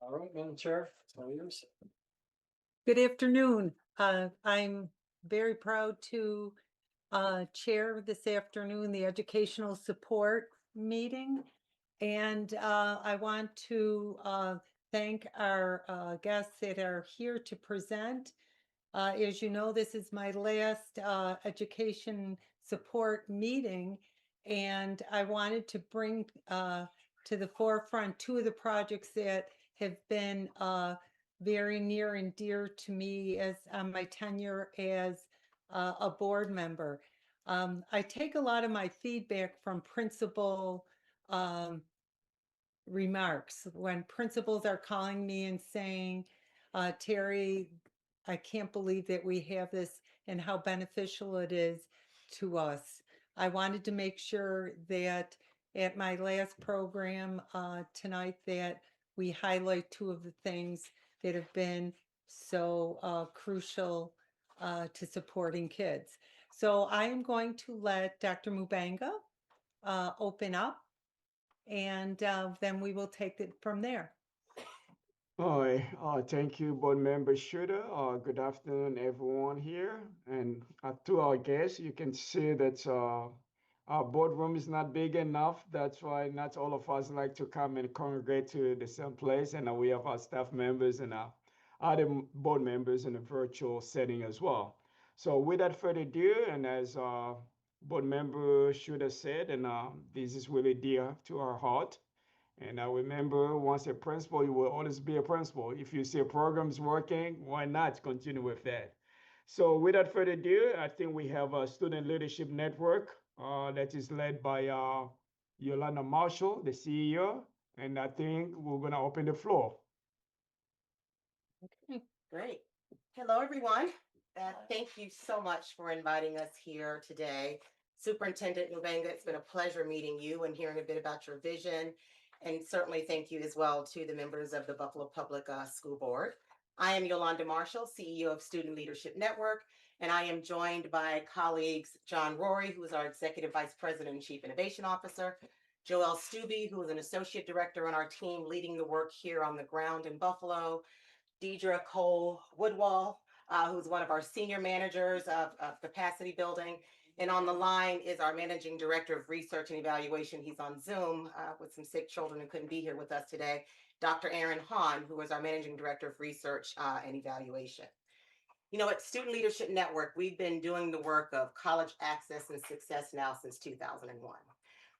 All right, Madam Chair, it's all yours. Good afternoon. I'm very proud to chair this afternoon the educational support meeting. And I want to thank our guests that are here to present. As you know, this is my last education support meeting, and I wanted to bring to the forefront two of the projects that have been very near and dear to me as my tenure as a board member. I take a lot of my feedback from principal remarks when principals are calling me and saying, Terry, I can't believe that we have this and how beneficial it is to us. I wanted to make sure that at my last program tonight that we highlight two of the things that have been so crucial to supporting kids. So I am going to let Dr. Mubanga open up, and then we will take it from there. Hi, thank you, Board Member Shooter. Good afternoon, everyone here. And to our guests, you can see that our boardroom is not big enough. That's why not all of us like to come and congregate to the same place. And we have our staff members and our other board members in a virtual setting as well. So without further ado, and as Board Member Shooter said, and this is really dear to our heart. And I remember once a principal, you will always be a principal. If you see a program's working, why not continue with that? So without further ado, I think we have a student leadership network that is led by Yolanda Marshall, the CEO. And I think we're gonna open the floor. Okay, great. Hello, everyone. Thank you so much for inviting us here today. Superintendent Mubanga, it's been a pleasure meeting you and hearing a bit about your vision. And certainly thank you as well to the members of the Buffalo Public School Board. I am Yolanda Marshall, CEO of Student Leadership Network, and I am joined by colleagues John Rory, who is our Executive Vice President and Chief Innovation Officer, Joelle Stubbe, who is an Associate Director on our team leading the work here on the ground in Buffalo, Deidre Cole Woodwall, who's one of our senior managers of capacity building. And on the line is our Managing Director of Research and Evaluation. He's on Zoom with some sick children who couldn't be here with us today, Dr. Aaron Hahn, who is our Managing Director of Research and Evaluation. You know, at Student Leadership Network, we've been doing the work of college access and success now since 2001.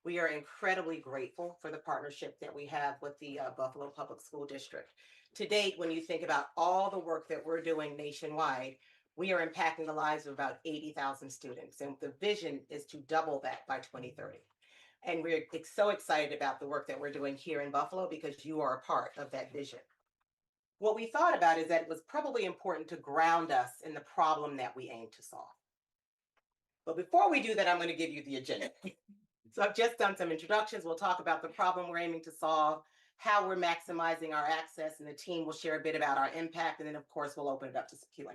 We are incredibly grateful for the partnership that we have with the Buffalo Public School District. To date, when you think about all the work that we're doing nationwide, we are impacting the lives of about 80,000 students. And the vision is to double that by 2030. And we're so excited about the work that we're doing here in Buffalo because you are a part of that vision. What we thought about is that it was probably important to ground us in the problem that we aim to solve. But before we do that, I'm going to give you the agenda. So I've just done some introductions. We'll talk about the problem we're aiming to solve, how we're maximizing our access, and the team will share a bit about our impact. And then, of course, we'll open it up to some Q&A.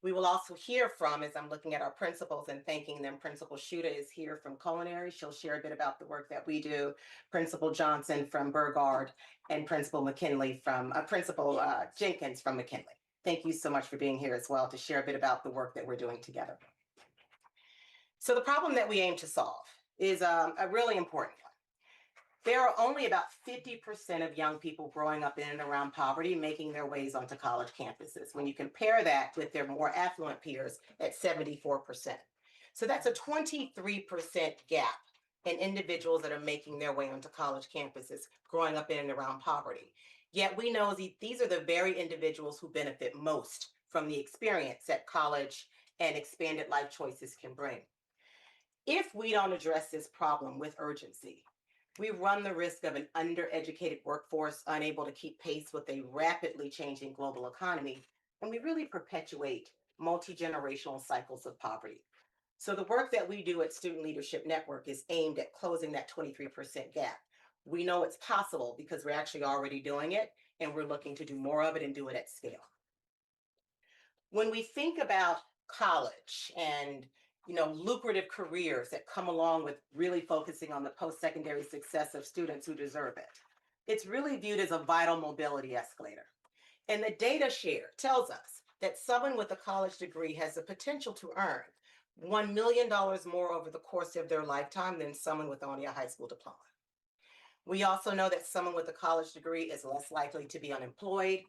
We will also hear from, as I'm looking at our principals and thanking them, Principal Shuda is here from Culinary. She'll share a bit about the work that we do. Principal Johnson from Burgard and Principal McKinley from, Principal Jenkins from McKinley. Thank you so much for being here as well to share a bit about the work that we're doing together. So the problem that we aim to solve is a really important one. There are only about 50% of young people growing up in and around poverty making their ways onto college campuses. When you compare that with their more affluent peers at 74%. So that's a 23% gap in individuals that are making their way onto college campuses growing up in and around poverty. Yet we know these are the very individuals who benefit most from the experience that college and expanded life choices can bring. If we don't address this problem with urgency, we run the risk of an undereducated workforce unable to keep pace with a rapidly changing global economy, and we really perpetuate multi-generational cycles of poverty. So the work that we do at Student Leadership Network is aimed at closing that 23% gap. We know it's possible because we're actually already doing it, and we're looking to do more of it and do it at scale. When we think about college and lucrative careers that come along with really focusing on the post-secondary success of students who deserve it. It's really viewed as a vital mobility escalator. And the data shared tells us that someone with a college degree has the potential to earn $1 million more over the course of their lifetime than someone with only a high school diploma. We also know that someone with a college degree is less likely to be unemployed.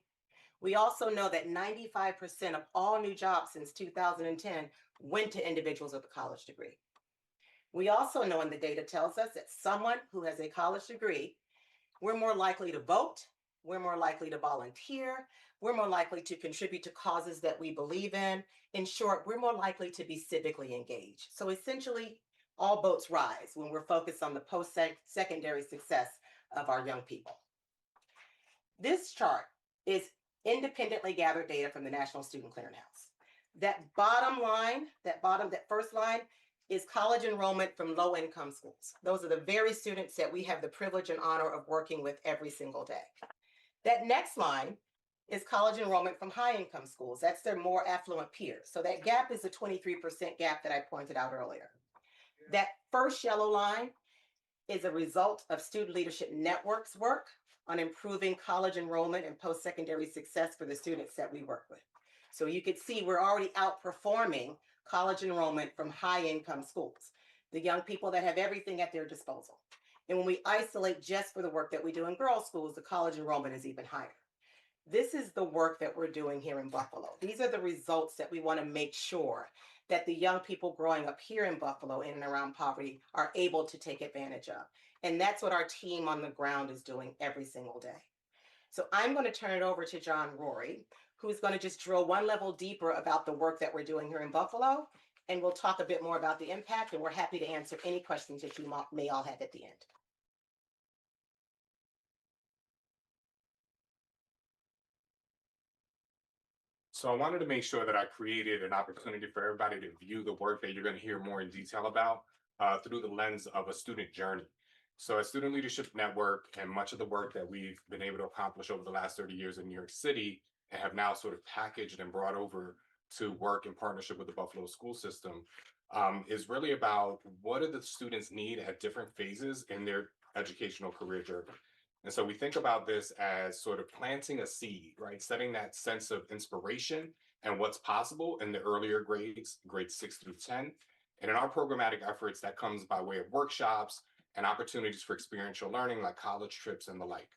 We also know that 95% of all new jobs since 2010 went to individuals with a college degree. We also know, and the data tells us, that someone who has a college degree, we're more likely to vote, we're more likely to volunteer, we're more likely to contribute to causes that we believe in. In short, we're more likely to be civically engaged. So essentially, all boats rise when we're focused on the post-secondary success of our young people. This chart is independently gathered data from the National Student Clearinghouse. That bottom line, that first line, is college enrollment from low-income schools. Those are the very students that we have the privilege and honor of working with every single day. That next line is college enrollment from high-income schools. That's their more affluent peers. So that gap is the 23% gap that I pointed out earlier. That first yellow line is a result of Student Leadership Network's work on improving college enrollment and post-secondary success for the students that we work with. So you can see we're already outperforming college enrollment from high-income schools, the young people that have everything at their disposal. And when we isolate just for the work that we do in girls' schools, the college enrollment is even higher. This is the work that we're doing here in Buffalo. These are the results that we want to make sure that the young people growing up here in Buffalo in and around poverty are able to take advantage of. And that's what our team on the ground is doing every single day. So I'm going to turn it over to John Rory, who's going to just drill one level deeper about the work that we're doing here in Buffalo. And we'll talk a bit more about the impact, and we're happy to answer any questions that you may all have at the end. So I wanted to make sure that I created an opportunity for everybody to view the work that you're going to hear more in detail about through the lens of a student journey. So at Student Leadership Network, and much of the work that we've been able to accomplish over the last 30 years in New York City and have now sort of packaged and brought over to work in partnership with the Buffalo school system is really about what do the students need at different phases in their educational career journey. And so we think about this as sort of planting a seed, right? Setting that sense of inspiration and what's possible in the earlier grades, grades 6 through 10. And in our programmatic efforts, that comes by way of workshops and opportunities for experiential learning like college trips and the like.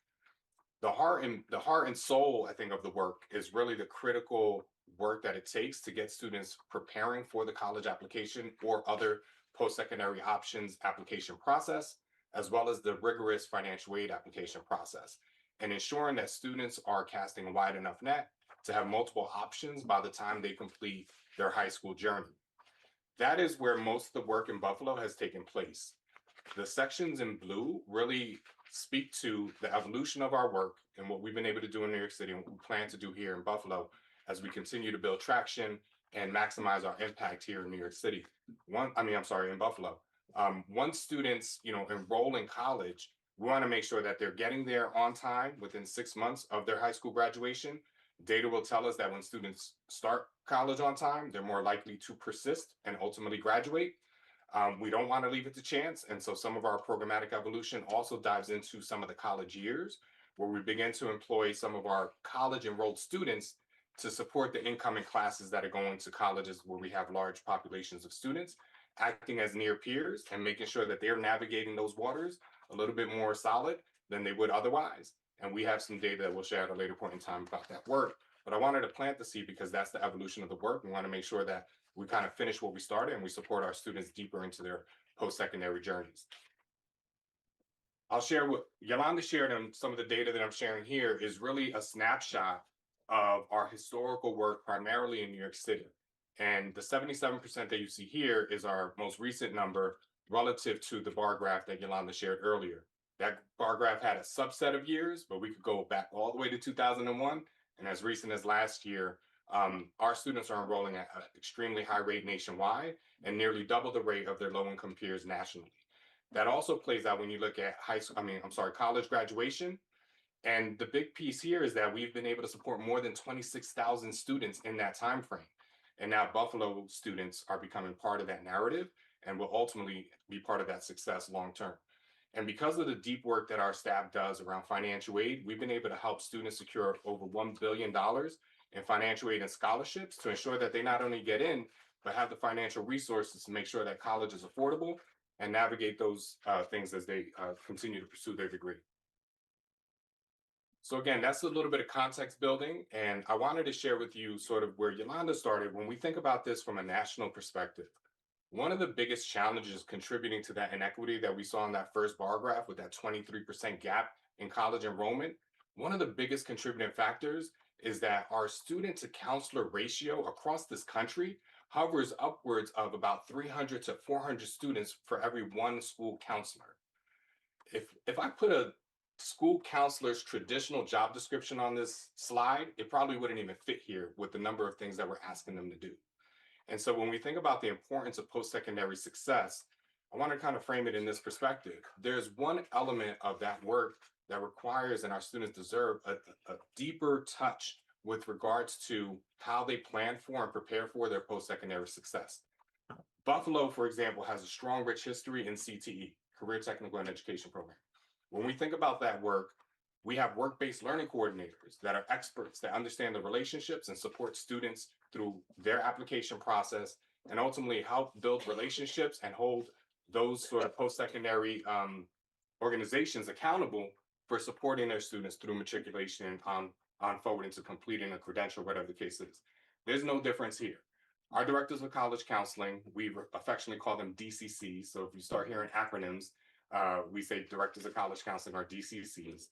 The heart and soul, I think, of the work is really the critical work that it takes to get students preparing for the college application or other post-secondary options application process, as well as the rigorous financial aid application process, and ensuring that students are casting a wide enough net to have multiple options by the time they complete their high school journey. That is where most of the work in Buffalo has taken place. The sections in blue really speak to the evolution of our work and what we've been able to do in New York City and what we plan to do here in Buffalo as we continue to build traction and maximize our impact here in New York City. In Buffalo. Once students, enroll in college, we want to make sure that they're getting there on time within 6 months of their high school graduation. Data will tell us that when students start college on time, they're more likely to persist and ultimately graduate. We don't want to leave it to chance. And so some of our programmatic evolution also dives into some of the college years, where we begin to employ some of our college enrolled students to support the incoming classes that are going to colleges where we have large populations of students, acting as near peers and making sure that they're navigating those waters a little bit more solid than they would otherwise. And we have some data that we'll share at a later point in time about that work. But I wanted to plant the seed because that's the evolution of the work. We want to make sure that we kind of finish what we started and we support our students deeper into their post-secondary journeys. I'll share what Yolanda shared, and some of the data that I'm sharing here is really a snapshot of our historical work primarily in New York City. And the 77% that you see here is our most recent number relative to the bar graph that Yolanda shared earlier. That bar graph had a subset of years, but we could go back all the way to 2001. And as recent as last year, our students are enrolling at an extremely high rate nationwide and nearly double the rate of their low-income peers nationally. That also plays out when you look at college graduation. And the big piece here is that we've been able to support more than 26,000 students in that time frame. And now Buffalo students are becoming part of that narrative and will ultimately be part of that success long term. And because of the deep work that our staff does around financial aid, we've been able to help students secure over $1 billion in financial aid and scholarships to ensure that they not only get in, but have the financial resources to make sure that college is affordable and navigate those things as they continue to pursue their degree. So again, that's a little bit of context building, and I wanted to share with you sort of where Yolanda started. When we think about this from a national perspective, one of the biggest challenges contributing to that inequity that we saw in that first bar graph with that 23% gap in college enrollment, one of the biggest contributing factors is that our student to counselor ratio across this country hovers upwards of about 300 to 400 students for every one school counselor. If I put a school counselor's traditional job description on this slide, it probably wouldn't even fit here with the number of things that we're asking them to do. And so when we think about the importance of post-secondary success, I want to kind of frame it in this perspective. There's one element of that work that requires and our students deserve a deeper touch with regards to how they plan for and prepare for their post-secondary success. Buffalo, for example, has a strong, rich history in CTE, Career Technical and Education Program. When we think about that work, we have work-based learning coordinators that are experts that understand the relationships and support students through their application process and ultimately help build relationships and hold those sort of post-secondary organizations accountable for supporting their students through matriculation on forward into completing a credential, whatever the case is. There's no difference here. Our directors of college counseling, we affectionately call them DCCs. So if you start hearing acronyms, we say directors of college counseling or DCCs.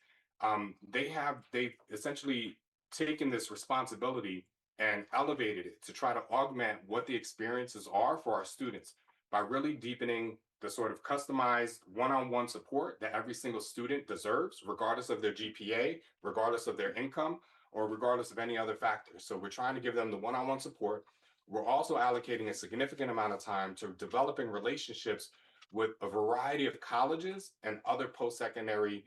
They've essentially taken this responsibility and elevated it to try to augment what the experiences are for our students by really deepening the sort of customized one-on-one support that every single student deserves, regardless of their GPA, regardless of their income, or regardless of any other factors. So we're trying to give them the one-on-one support. We're also allocating a significant amount of time to developing relationships with a variety of colleges and other post-secondary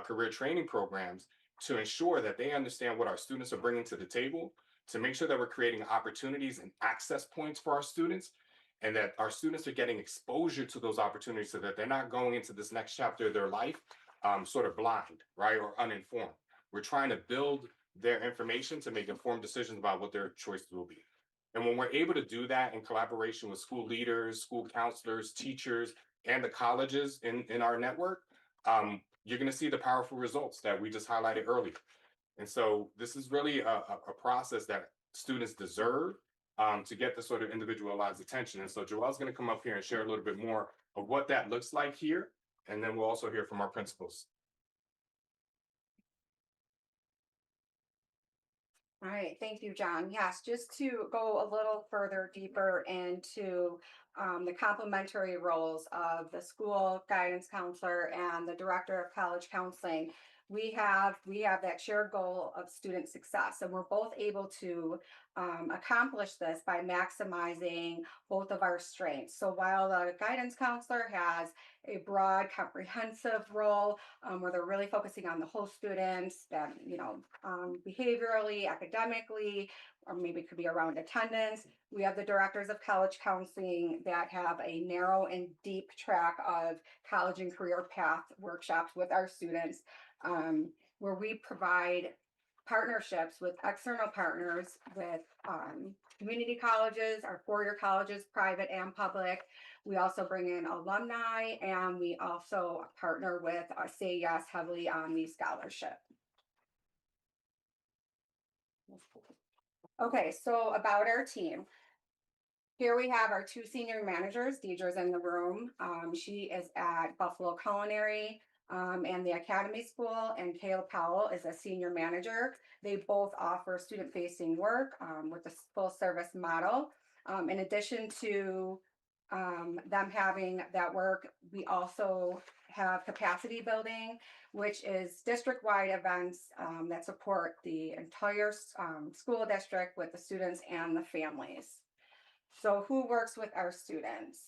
career training programs to ensure that they understand what our students are bringing to the table, to make sure that we're creating opportunities and access points for our students, and that our students are getting exposure to those opportunities so that they're not going into this next chapter of their life sort of blind, right, or uninformed. We're trying to build their information to make informed decisions about what their choices will be. And when we're able to do that in collaboration with school leaders, school counselors, teachers, and the colleges in our network, you're going to see the powerful results that we just highlighted earlier. And so this is really a process that students deserve to get the sort of individualized attention. And so Joelle's going to come up here and share a little bit more of what that looks like here. And then we'll also hear from our principals. All right, thank you, John. Yes, just to go a little further deeper into the complementary roles of the school guidance counselor and the director of college counseling, we have that shared goal of student success, and we're both able to accomplish this by maximizing both of our strengths. So while the guidance counselor has a broad, comprehensive role where they're really focusing on the whole students, that behaviorally, academically, or maybe it could be around attendance. We have the directors of college counseling that have a narrow and deep track of college and career path workshops with our students, where we provide partnerships with external partners, with community colleges, our four-year colleges, private and public. We also bring in alumni, and we also partner with Say Yes heavily on the scholarship. Okay, so about our team. Here we have our two senior managers. Deidre's in the room. She is at Buffalo Culinary and the Academy School, and Caleb Powell is a senior manager. They both offer student-facing work with a full-service model. In addition to them having that work, we also have capacity building, which is district-wide events that support the entire school district with the students and the families. So who works with our students?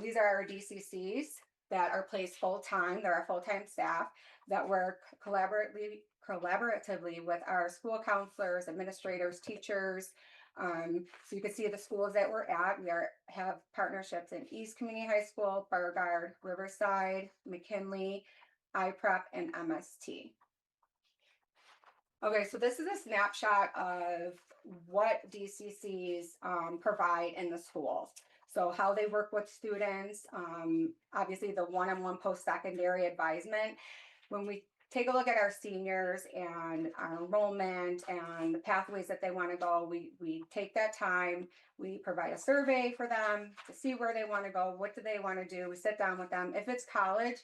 These are our DCCs that are placed full-time. They're our full-time staff that work collaboratively with our school counselors, administrators, teachers, So you can see the schools that we're at. Have partnerships in East Community High School, Beauregard, Riverside, McKinley, iPrep, and MST. Okay, so this is a snapshot of what DCCs provide in the schools. So how they work with students, obviously the one-on-one post-secondary advisement. When we take a look at our seniors and our enrollment and the pathways that they want to go, we take that time, we provide a survey for them to see where they want to go, what do they want to do, we sit down with them. If it's college,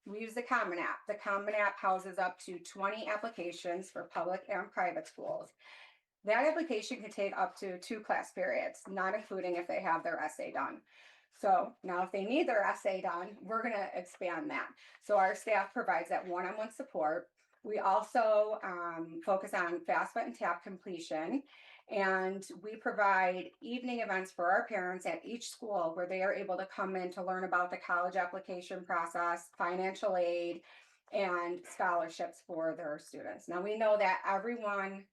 we use the Common App. The Common App houses up to 20 applications for public and private schools. That application can take up to 2 class periods, not including if they have their essay done. So now if they need their essay done, we're going to expand that. So our staff provides that one-on-one support. We also focus on FAFSA and TAP completion, and we provide evening events for our parents at each school where they are able to come in to learn about the college application process, financial aid, and scholarships for their students. Now we know that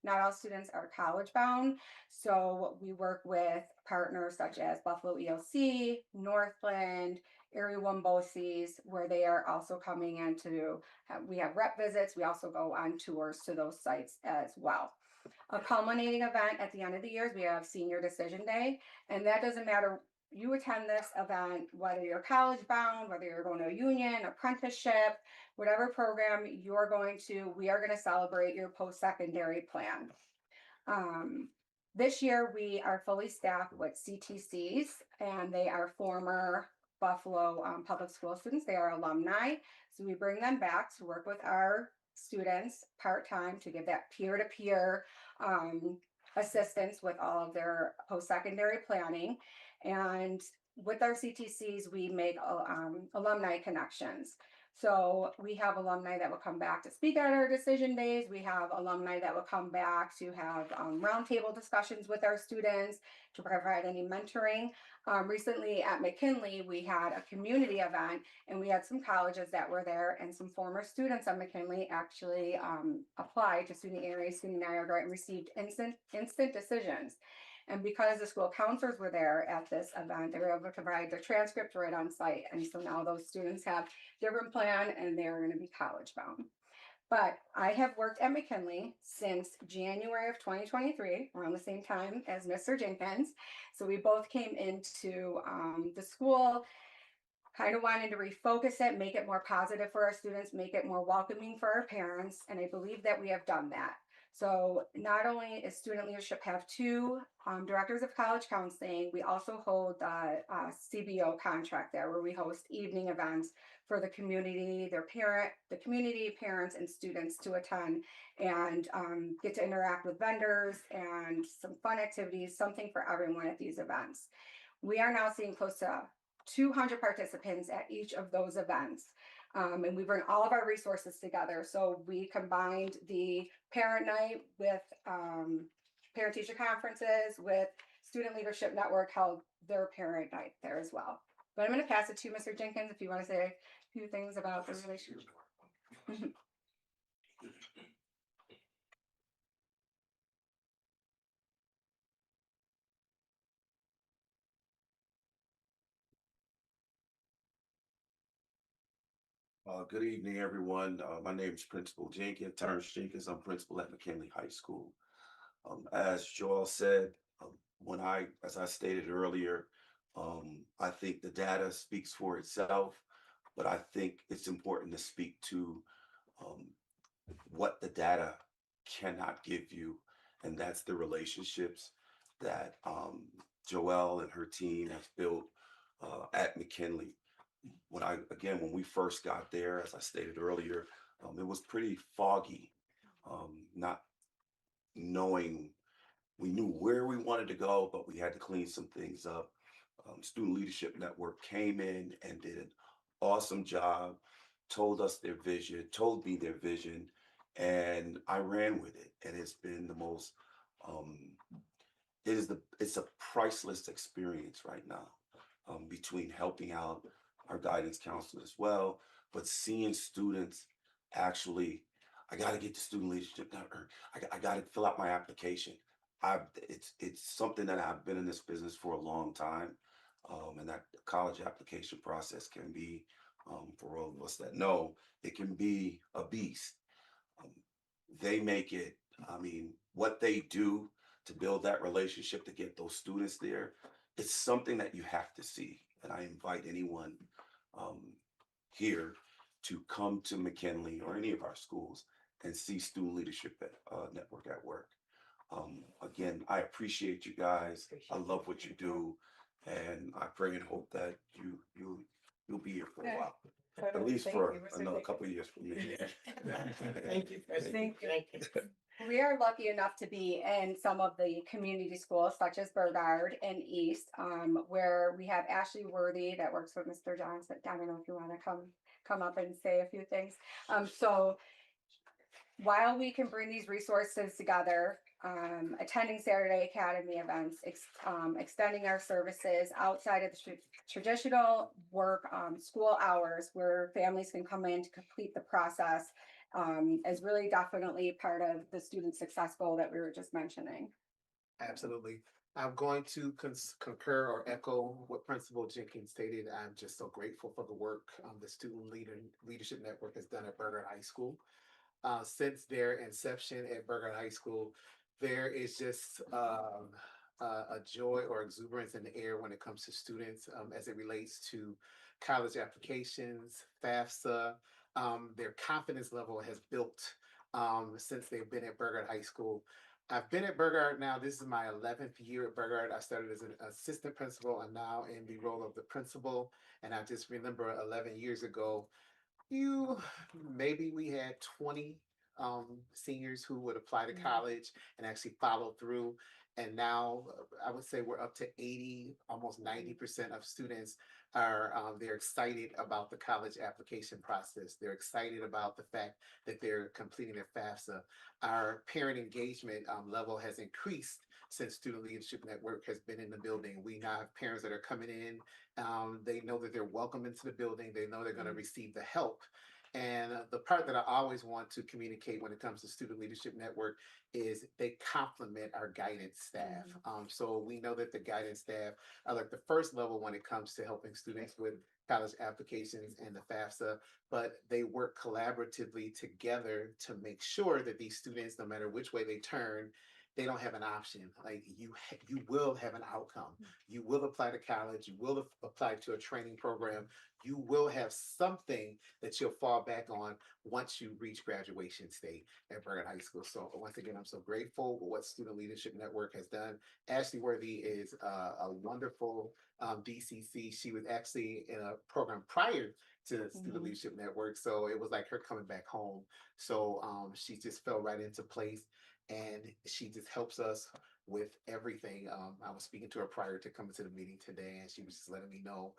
not all students are college bound, so we work with partners such as Buffalo ELC, Northland, Erie One BOCES, where they are also coming in we have rep visits. We also go on tours to those sites as well. A culminating event at the end of the year is we have Senior Decision Day, and that doesn't matter. You attend this event, whether you're college bound, whether you're going to a union, apprenticeship, whatever program you're going to, we are going to celebrate your post-secondary plan. This year we are fully staffed with CTCs, and they are former Buffalo public school students. They are alumni. So we bring them back to work with our students part-time to give that peer-to-peer assistance with all of their post-secondary planning. And with our CTCs, we make alumni connections. So we have alumni that will come back to speak at our decision days. We have alumni that will come back to have roundtable discussions with our students, to provide any mentoring. Recently at McKinley, we had a community event, and we had some colleges that were there, and some former students at McKinley actually applied to SUNY Erie, SUNY Niagara, and received instant decisions. And because the school counselors were there at this event, they were able to provide the transcript right on site. And so now those students have different plan, and they're going to be college bound. But I have worked at McKinley since January of 2023, around the same time as Mr. Jenkins. So we both came into the school, kind of wanted to refocus it, make it more positive for our students, make it more welcoming for our parents. And I believe that we have done that. So not only is student leadership have 2 directors of college counseling, we also hold the CBO contract there, where we host evening events for the community, the community, parents, and students to attend and get to interact with vendors and some fun activities, something for everyone at these events. We are now seeing close to 200 participants at each of those events. And we bring all of our resources together. So we combined the parent night with parent teacher conferences, with Student Leadership Network held their parent night there as well. But I'm going to pass it to Mr. Jenkins if you want to say a few things about the relationship. Good evening, everyone. My name is Principal Jenkins, Terrence Jenkins. I'm principal at McKinley High School. As Joel said, as I stated earlier, I think the data speaks for itself, but I think it's important to speak to what the data cannot give you, and that's the relationships that Joelle and her team have built at McKinley. When we first got there, as I stated earlier, it was pretty foggy, not knowing. We knew where we wanted to go, but we had to clean some things up. Student Leadership Network came in and did an awesome job, told me their vision, and I ran with it. And it's been the most, it's a priceless experience right now, between helping out our guidance counselor as well, but seeing students actually, I got to get to Student Leadership Network. I got to fill out my application. it's something that I've been in this business for a long time, and that college application process can be, for all of us that know, it can be a beast. Um, they make it. I mean, what they do to build that relationship to get those students there, it's something that you have to see. And I invite anyone um, here to come to McKinley or any of our schools and see Student Leadership Network at work. Again, I appreciate you guys. I love what you do, and I pray and hope that you'll be here for a while, at least for another couple of years for me. Thank you. Thank you. We are lucky enough to be in some of the community schools such as Burgard and East, where we have Ashley Worthy that works with Mr. Johnson. I don't know if you want to come up and say a few things. So while we can bring these resources together, attending Saturday Academy events, extending our services outside of the traditional work school hours where families can come in to complete the process, is really definitely part of the student success goal that we were just mentioning. Absolutely. I'm going to concur or echo what Principal Jenkins stated. I'm just so grateful for the work the Leadership Network has done at Burgard High School. Since their inception at Burgard High School, there is just a joy or exuberance in the air when it comes to students as it relates to college applications, FAFSA. Their confidence level has built since they've been at Burgard High School. I've been at Burgard now. This is my 11th year at Burgard. I started as an assistant principal. I'm now in the role of the principal. And I just remember 11 years ago, maybe we had 20 seniors who would apply to college and actually follow through. And now I would say we're up to 80, almost 90% of students are they're excited about the college application process. They're excited about the fact that they're completing their FAFSA. Our parent engagement level has increased since Student Leadership Network has been in the building. We now have parents that are coming in. They know that they're welcome into the building. They know they're going to receive the help. And the part that I always want to communicate when it comes to Student Leadership Network is they complement our guidance staff. So we know that the guidance staff are like the first level when it comes to helping students with college applications and the FAFSA, but they work collaboratively together to make sure that these students, no matter which way they turn, they don't have an option. Like you will have an outcome. You will apply to college. You will apply to a training program. You will have something that you'll fall back on once you reach graduation state at Burgard High School. So once again, I'm so grateful for what Student Leadership Network has done. Ashley Worthy is a wonderful DCC. She was actually in a program prior to the Student Leadership Network. So it was like her coming back home. So she just fell right into place. And she just helps us with everything. I was speaking to her prior to coming to the meeting today, and she was just letting me know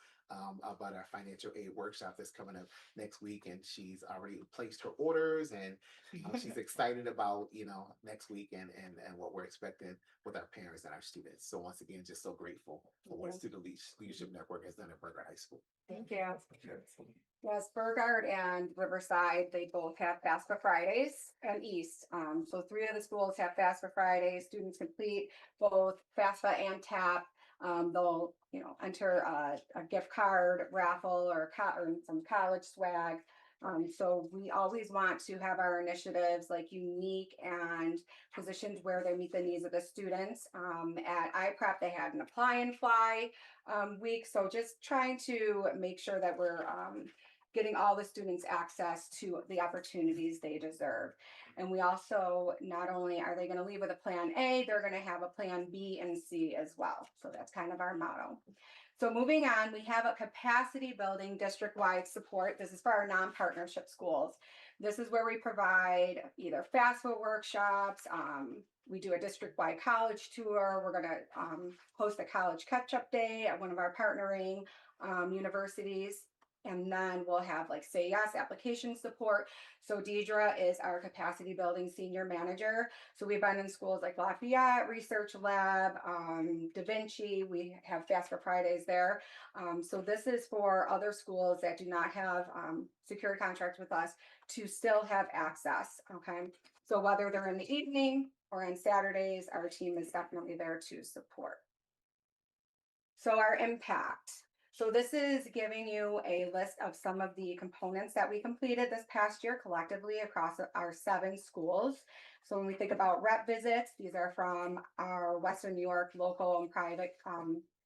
about our financial aid workshop that's coming up next week. And she's already placed her orders, and she's excited about next week and what we're expecting with our parents and our students. So once again, just so grateful for what Student Leadership Network has done at Burgard High School. Thank you. Yes, Burgard and Riverside, they both have FAFSA Fridays and East. So 3 of the schools have FAFSA Fridays. Students complete both FAFSA and TAP. They'll, enter a gift card raffle or some college swag. So we always want to have our initiatives like unique and positioned where they meet the needs of the students. At iPrep, they had an apply and fly week. So just trying to make sure that we're getting all the students access to the opportunities they deserve. And we also, not only are they going to leave with a plan A, they're going to have a plan B and C as well. So that's kind of our motto. So moving on, we have a capacity building district-wide support. This is for our non-partnership schools. This is where we provide either FAFSA workshops. We do a district-wide college tour. We're going to host a college catch-up day at one of our partnering universities. And then we'll have like Say Yes application support. So Deidre is our capacity building senior manager. So we've been in schools like Lafayette, Research Lab, Da Vinci. We have FAFSA Fridays there. So this is for other schools that do not have secure contracts with us to still have access. Okay. So whether they're in the evening or on Saturdays, our team is definitely there to support. So our impact. So this is giving you a list of some of the components that we completed this past year collectively across our 7 schools. So when we think about rep visits, these are from our Western New York local and private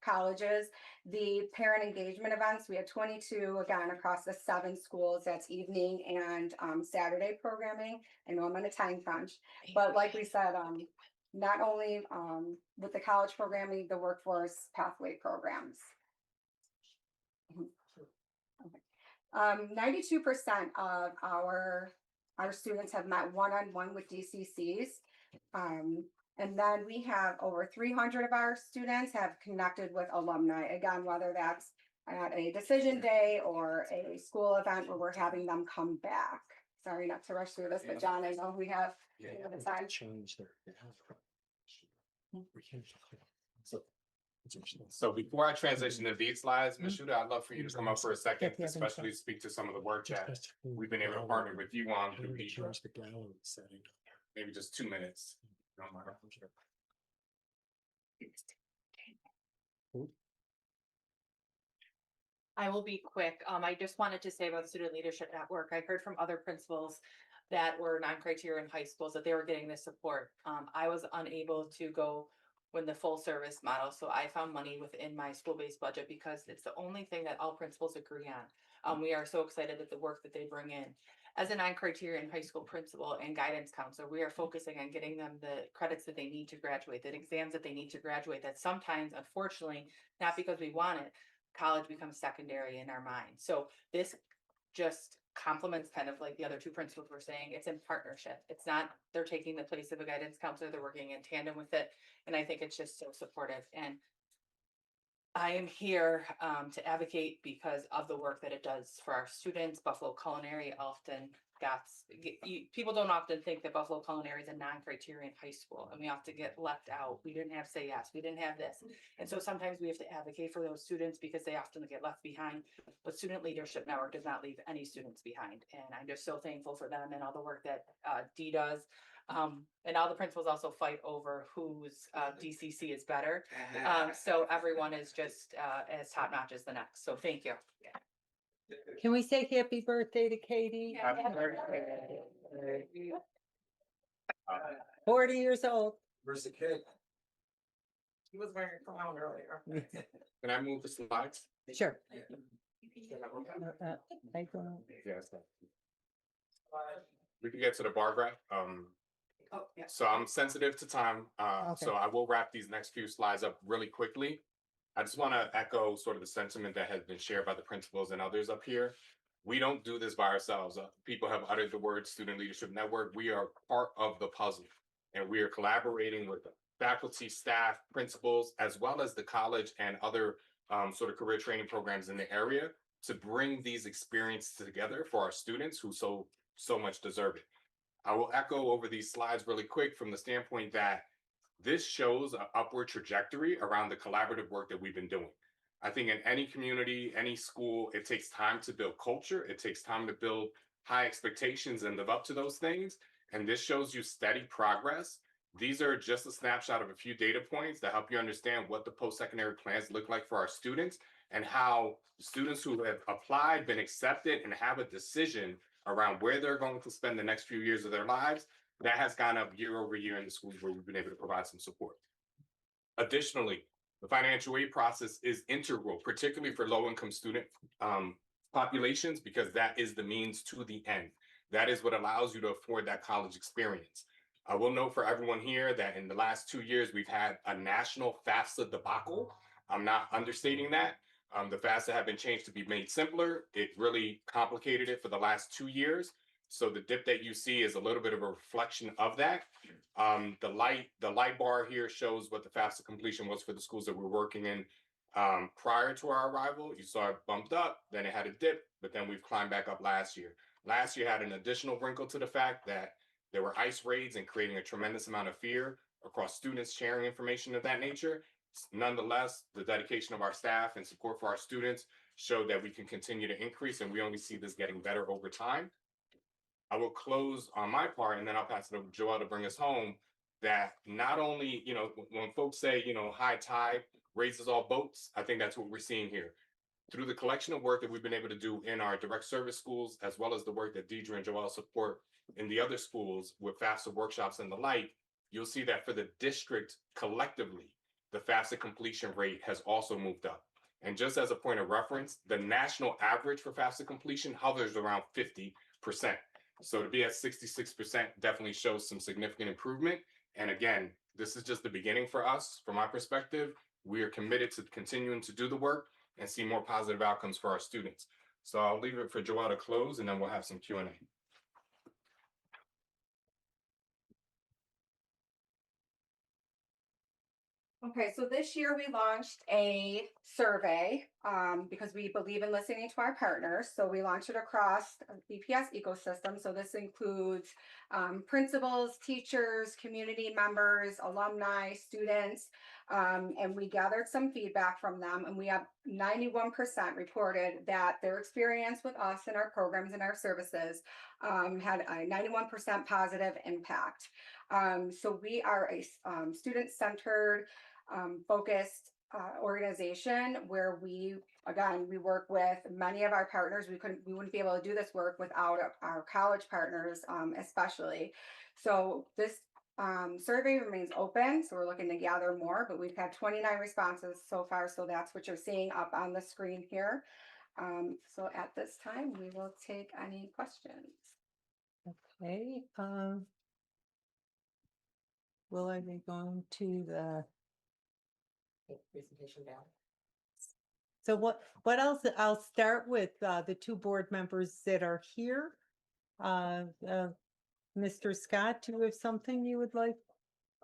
colleges. The parent engagement events, we had 22 again across the 7 schools. That's evening and Saturday programming. I know I'm on a time crunch, but like we said, not only with the college programming, the workforce pathway programs. 92% of our students have met one-on-one with DCCs. And then we have over 300 of our students have connected with alumni. Again, whether that's at a decision day or a school event where we're having them come back. Sorry not to rush through this, but John, I know we have the time. Change their. So before I transition to these slides, Ms. Shuda, I'd love for you to come up for a second, especially speak to some of the work that we've been able to partner with you on through Deidre. The gallery setting. Maybe just 2 minutes. Don't mind. I will be quick. I just wanted to say about the Student Leadership Network. I heard from other principals that were non-criterion high schools that they were getting this support. I was unable to go when the full service model, so I found money within my school-based budget because it's the only thing that all principals agree on. We are so excited at the work that they bring in. As a non-criterion high school principal and guidance counselor, we are focusing on getting them the credits that they need to graduate, the exams that they need to graduate, that sometimes, unfortunately, not because we want it, college becomes secondary in our mind. So this just complements kind of like the other 2 principals were saying. It's in partnership. It's not they're taking the place of a guidance counselor, they're working in tandem with it. And I think it's just so supportive. And I am here to advocate because of the work that it does for our students. Buffalo Culinary often people don't often think that Buffalo Culinary is a non-criterion high school, and we have to get left out. We didn't have Say Yes, we didn't have this. And so sometimes we have to advocate for those students because they often get left behind. But Student Leadership Network does not leave any students behind. And I'm just so thankful for them and all the work that Dee does. And all the principals also fight over whose DCC is better. So everyone is just as top notch as the next. So thank you. Can we say happy birthday to Katie? Happy birthday. 40 years old. Where's the kid? He was wearing a crown earlier. Can I move the slides? Sure. Yes. We can get to the bar graph. Oh, yeah. So I'm sensitive to time, so I will wrap these next few slides up really quickly. I just want to echo sort of the sentiment that has been shared by the principals and others up here. We don't do this by ourselves. People have uttered the word Student Leadership Network. We are part of the puzzle, and we are collaborating with faculty, staff, principals, as well as the college and other sort of career training programs in the area to bring these experiences together for our students who so much deserve it. I will echo over these slides really quick from the standpoint that this shows an upward trajectory around the collaborative work that we've been doing. I think in any community, any school, it takes time to build culture. It takes time to build high expectations and live up to those things. And this shows you steady progress. These are just a snapshot of a few data points that help you understand what the post-secondary plans look like for our students and how students who have applied, been accepted, and have a decision around where they're going to spend the next few years of their lives, that has gone up year over year in the schools where we've been able to provide some support. Additionally, the financial aid process is integral, particularly for low-income student populations, because that is the means to the end. That is what allows you to afford that college experience. I will note for everyone here that in the last 2 years, we've had a national FAFSA debacle. I'm not understating that. The FAFSA have been changed to be made simpler. It really complicated it for the last 2 years. So the dip that you see is a little bit of a reflection of that. The light bar here shows what the FAFSA completion was for the schools that we're working in. Prior to our arrival, you saw it bumped up, then it had a dip, but then we've climbed back up last year. Last year had an additional wrinkle to the fact that there were ICE raids and creating a tremendous amount of fear across students sharing information of that nature. Nonetheless, the dedication of our staff and support for our students showed that we can continue to increase, and we only see this getting better over time. I will close on my part, and then I'll pass it over to Joelle to bring us home. That not only, when folks say, high tide raises all boats, I think that's what we're seeing here. Through the collection of work that we've been able to do in our direct service schools, as well as the work that Deidre and Joelle support in the other schools with FAFSA workshops and the like, you'll see that for the district collectively, the FAFSA completion rate has also moved up. And just as a point of reference, the national average for FAFSA completion hovers around 50%. So to be at 66% definitely shows some significant improvement. And again, this is just the beginning for us. From my perspective, we are committed to continuing to do the work and see more positive outcomes for our students. So I'll leave it for Joelle to close, and then we'll have some Q&A. Okay, so this year we launched a survey because we believe in listening to our partners. So we launched it across the BPS ecosystem. So this includes principals, teachers, community members, alumni, students, and we gathered some feedback from them. And we have 91% reported that their experience with us and our programs and our services had a 91% positive impact. So we are a student-centered, focused organization where we work with many of our partners. We wouldn't be able to do this work without our college partners, especially. So this survey remains open, so we're looking to gather more, but we've had 29 responses so far, so that's what you're seeing up on the screen here. So at this time, we will take any questions. Okay, will I be going to the, Presentation down. so what else? I'll start with the two board members that are here. Mr. Scott, do you have something you would like?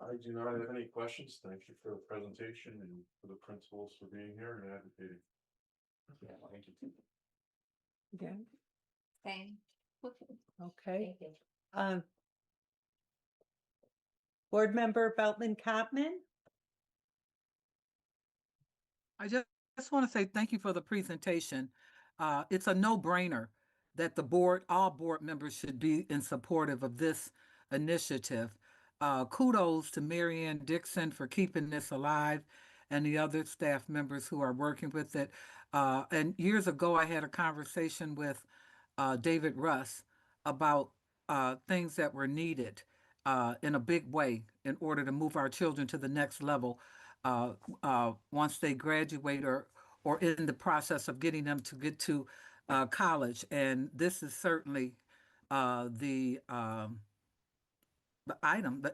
I do not have any questions. Thank you for the presentation and for the principals for being here and advocating. Yeah, thank you. Yeah, Same. okay. Board member Beltman-Cotman? I just want to say thank you for the presentation. It's a no-brainer that all board members should be in supportive of this initiative. Kudos to Marianne Dixon for keeping this alive and the other staff members who are working with it. And years ago, I had a conversation with David Russ about things that were needed in a big way in order to move our children to the next level once they graduate or in the process of getting them to get to college. And this is certainly the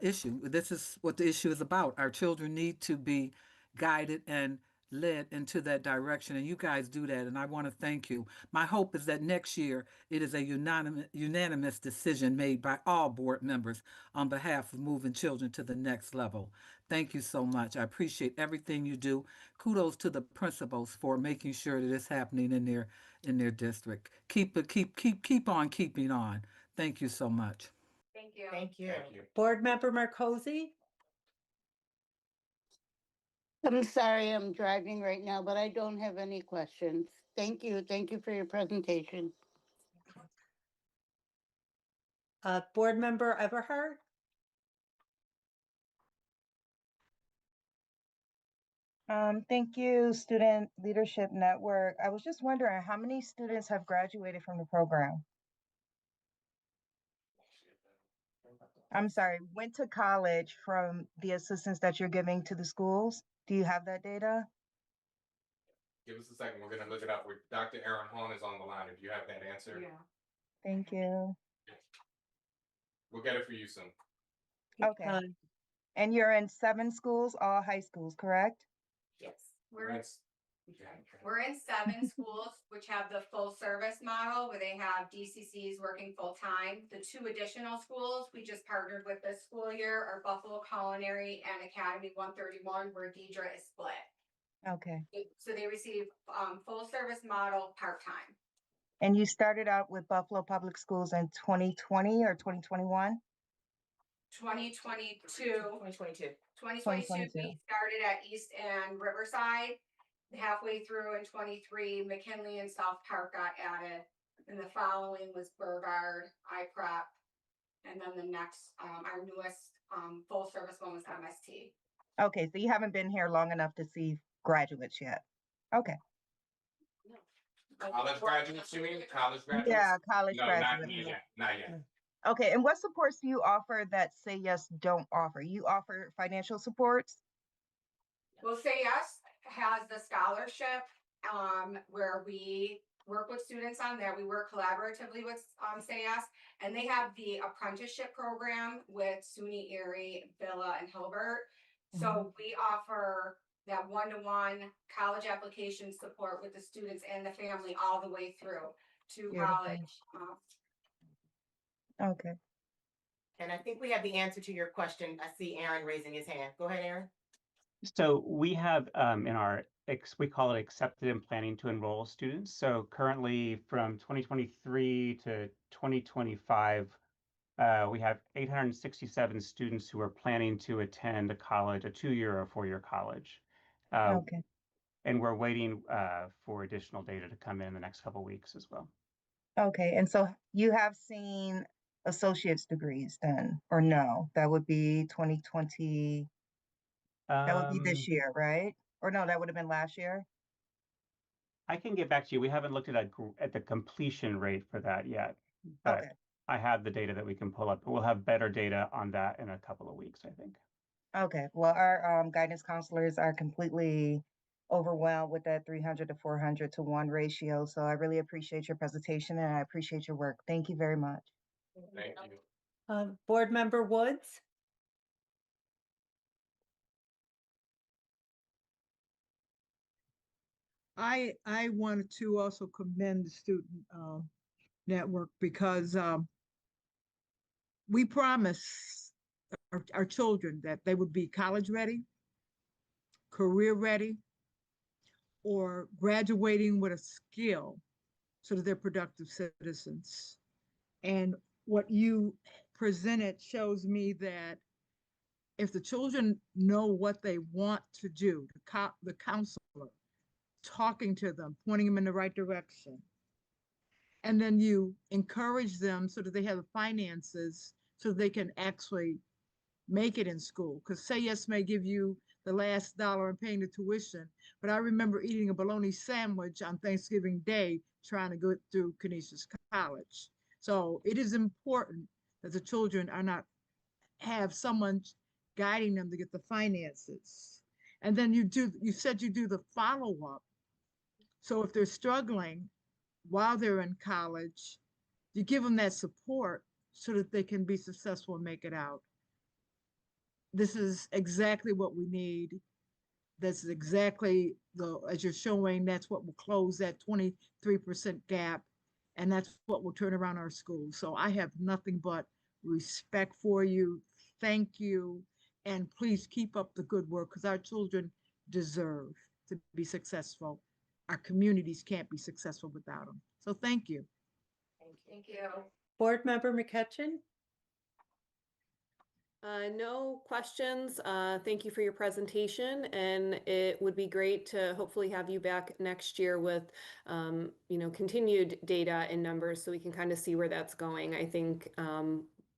issue. This is what the issue is about. Our children need to be guided and led into that direction, and you guys do that, and I want to thank you. My hope is that next year it is a unanimous decision made by all board members on behalf of moving children to the next level. Thank you so much. I appreciate everything you do. Kudos to the principals for making sure that it's happening in their district. Keep on keeping on. Thank you so much. Thank you. Thank you. Thank you. Board member Marcosi? I'm sorry, I'm driving right now, but I don't have any questions. Thank you. Thank you for your presentation. Board member Everhart? Thank you, Student Leadership Network. I was just wondering how many students have graduated from the program? I'm sorry, went to college from the assistance that you're giving to the schools? Do you have that data? Give us a second. We're going to look it up. Dr. Aaron Hahn is on the line. If you have that answer, Thank you. we'll get it for you soon. Okay. And you're in 7 schools, all high schools, correct? Yes. We're We're in 7 schools, which have the full service model where they have DCCs working full time. The 2 additional schools we just partnered with this school year are Buffalo Culinary and Academy 131, where Deidre is split. Okay. So they receive full service model part-time. And you started out with Buffalo Public Schools in 2020 or 2021? 2022. 2022. 2022, 2022. we started at East and Riverside. Halfway through in 23, McKinley and South Park got added. And the following was Burgard, iPrep. And then the next, our newest full service one was MST. Okay, so you haven't been here long enough to see graduates yet. Okay. College graduates, you mean? College graduates? Yeah, college No, not graduates. yet, not yet. Okay, and what supports do you offer that Say Yes don't offer? You offer financial supports? Well, Say Yes has the scholarship where we work with students on that. We work collaboratively with Say Yes, and they have the apprenticeship program with SUNY Erie, Villa, and Hilbert. So we offer that one-to-one college application support with the students and the family all the way through to Beautiful. college. Okay. And I think we have the answer to your question. I see Aaron raising his hand. Go ahead, Aaron. So we have in our we call it accepted and planning to enroll students. So currently from 2023 to 2025, we have 867 students who are planning to attend a college, a 2-year or 4-year college. Okay. And we're waiting for additional data to come in the next couple of weeks as well. Okay, and so you have seen associate's degrees then, or no? That would be 2020, that would be this year, right? Or no, that would have been last year? I can get back to you. We haven't looked at the completion rate for that yet, but Okay. I have the data that we can pull up. We'll have better data on that in a couple of weeks, I think. Okay, well, our guidance counselors are completely overwhelmed with that 300 to 400 to 1 ratio. So I really appreciate your presentation and I appreciate your work. Thank you very much. Thank you. Board Member Woods? I wanted to also commend the student network because we promised our children that they would be college ready, career ready, or graduating with a skill so that they're productive citizens. And what you presented shows me that if the children know what they want to do, the counselor talking to them, pointing them in the right direction, and then you encourage them so that they have the finances so they can actually make it in school. Because Say Yes may give you the last dollar in paying the tuition, but I remember eating a bologna sandwich on Thanksgiving Day trying to go through Canisius College. So it is important that the children are not have someone guiding them to get the finances. And then you said you do the follow-up. So if they're struggling while they're in college, you give them that support so that they can be successful and make it out. This is exactly what we need. That's exactly as you're showing, that's what will close that 23% gap. And that's what will turn around our schools. So I have nothing but respect for you. Thank you. And please keep up the good work because our children deserve to be successful. Our communities can't be successful without them. So thank you. Thank you. Board Member McCutcheon? No questions. Thank you for your presentation, and it would be great to hopefully have you back next year with, continued data and numbers so we can kind of see where that's going. I think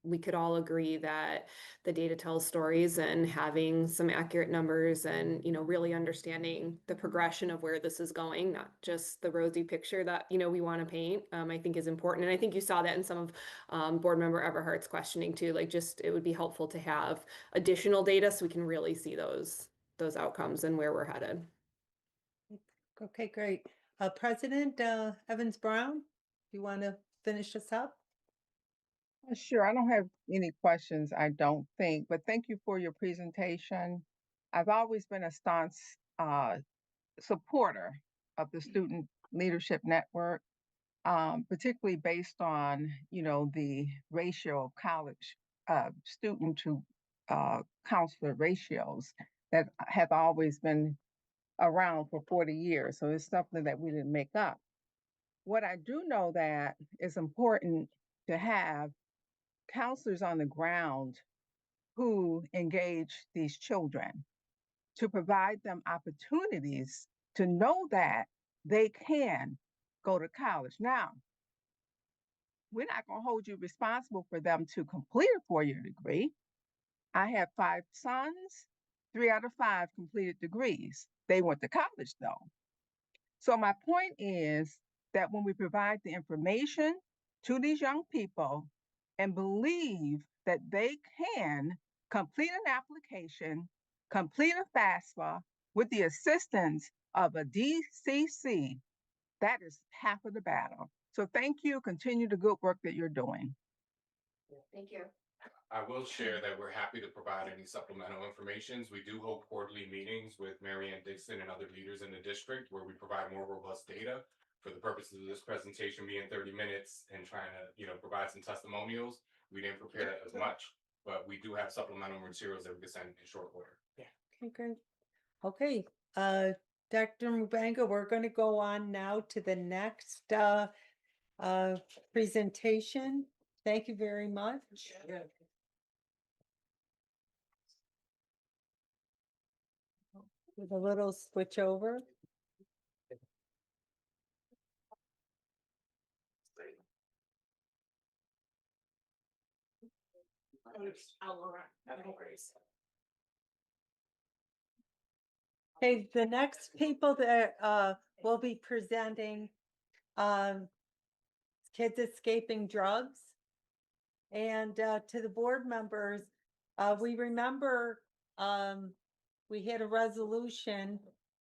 we could all agree that the data tells stories, and having some accurate numbers and, really understanding the progression of where this is going, not just the rosy picture that, we want to paint, I think is important. And I think you saw that in some of Board Member Everhart's questioning too, it would be helpful to have additional data so we can really see those outcomes and where we're headed. Okay, great. President Evans Brown, do you want to finish us up? Sure, I don't have any questions, I don't think, but thank you for your presentation. I've always been a staunch supporter of the Student Leadership Network, particularly based on, the ratio of college student to counselor ratios that have always been around for 40 years. So it's something that we didn't make up. What I do know that it's important to have counselors on the ground who engage these children to provide them opportunities to know that they can go to college. Now, we're not going to hold you responsible for them to complete a 4-year degree. I have 5 sons, 3 out of 5 completed degrees. They went to college though. So my point is that when we provide the information to these young people and believe that they can complete an application, complete a FAFSA with the assistance of a DCC, that is half of the battle. So thank you. Continue the good work that you're doing. Thank you. I will share that we're happy to provide any supplemental informations. We do hold quarterly meetings with Mary Ann Dixon and other leaders in the district where we provide more robust data. For the purposes of this presentation being 30 minutes and trying to, provide some testimonials, we didn't prepare that as much, but we do have supplemental materials that we can send in short order. Okay, great. Okay, Dr. Mubanga, we're going to go on now to the next presentation. Thank you very much. With a little switch over. Okay, the next people that will be presenting kids escaping drugs. And to the board members, we remember we had a resolution,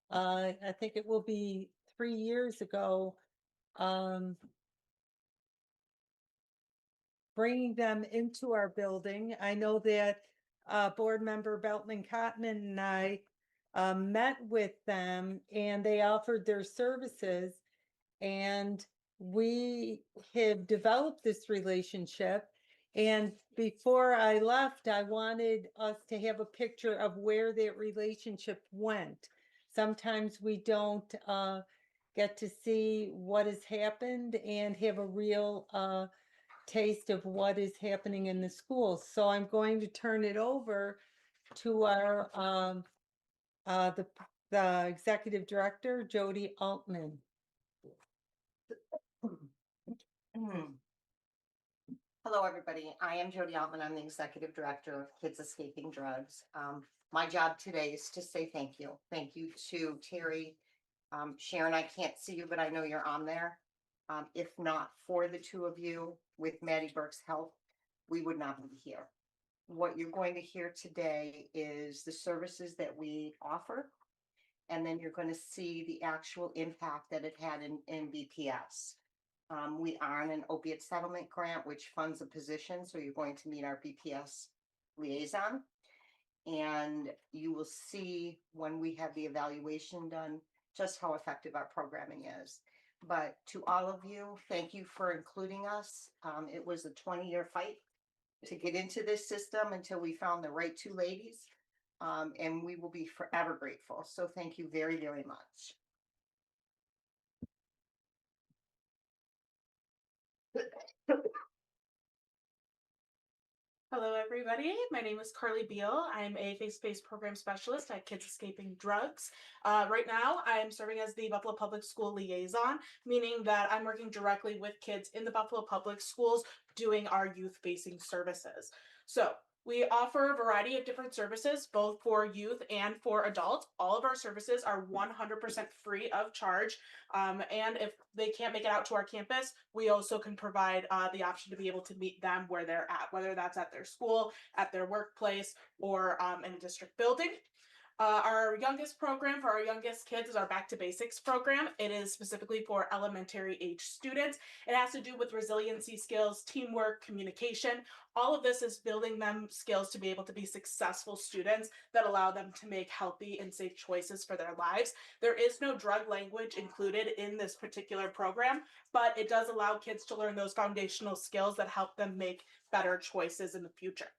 I think it will be 3 years ago, bringing them into our building. I know that board member Beltman Cotman and I met with them and they offered their services, and we have developed this relationship. And before I left, I wanted us to have a picture of where that relationship went. Sometimes we don't get to see what has happened and have a real taste of what is happening in the schools. So I'm going to turn it over to our the executive director, Jody Altman. Hello, everybody. I am Jody Altman. I'm the Executive Director of Kids Escaping Drugs. My job today is to say thank you. Thank you to Terry. Sharon, I can't see you, but I know you're on there. If not for the two of you with Maddie Burke's help, we would not be here. What you're going to hear today is the services that we offer, and then you're going to see the actual impact that it had in BPS. We are in an opiate settlement grant, which funds a position. So you're going to meet our BPS liaison, and you will see when we have the evaluation done, just how effective our programming is. But to all of you, thank you for including us. It was a 20-year fight to get into this system until we found the right two ladies. And we will be forever grateful. So thank you very, very much. Hello, everybody. My name is Carly Beal. I'm a face-to-face program specialist at Kids Escaping Drugs. Right now, I am serving as the Buffalo Public School liaison, meaning that I'm working directly with kids in the Buffalo Public Schools doing our youth-facing services. So we offer a variety of different services, both for youth and for adults. All of our services are 100% free of charge. And if they can't make it out to our campus, we also can provide the option to be able to meet them where they're at, whether that's at their school, at their workplace, or in a district building. Our youngest program for our youngest kids is our Back to Basics program. It is specifically for elementary age students. It has to do with resiliency skills, teamwork, communication. All of this is building them skills to be able to be successful students that allow them to make healthy and safe choices for their lives. There is no drug language included in this particular program, but it does allow kids to learn those foundational skills that help them make better choices in the future.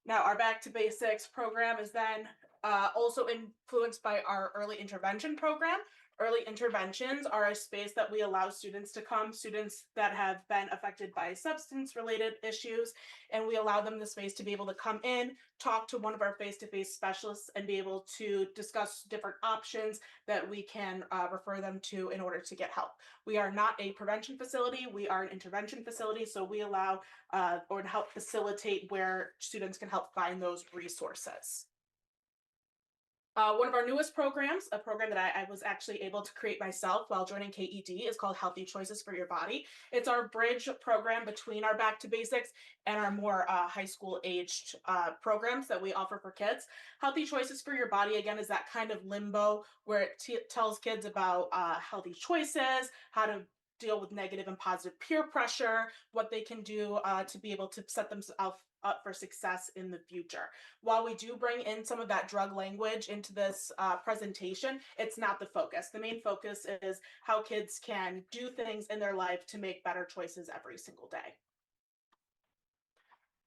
Now, our Back to Basics program is then Also influenced by our early intervention program. Early interventions are a space that we allow students to come, students that have been affected by substance related issues, and we allow them the space to be able to come in, talk to one of our face-to-face specialists, and be able to discuss different options that we can refer them to in order to get help. We are not a prevention facility, we are an intervention facility, so we allow or help facilitate where students can help find those resources. One of our newest programs, a program that I was actually able to create myself while joining KED, is called Healthy Choices for Your Body. It's our bridge program between our Back to Basics and our more high school aged programs that we offer for kids. Healthy Choices for Your Body, again, is that kind of limbo where it tells kids about healthy choices, how to deal with negative and positive peer pressure, what they can do to be able to set themselves up for success in the future. While we do bring in some of that drug language into this presentation, it's not the focus. The main focus is how kids can do things in their life to make better choices every single day.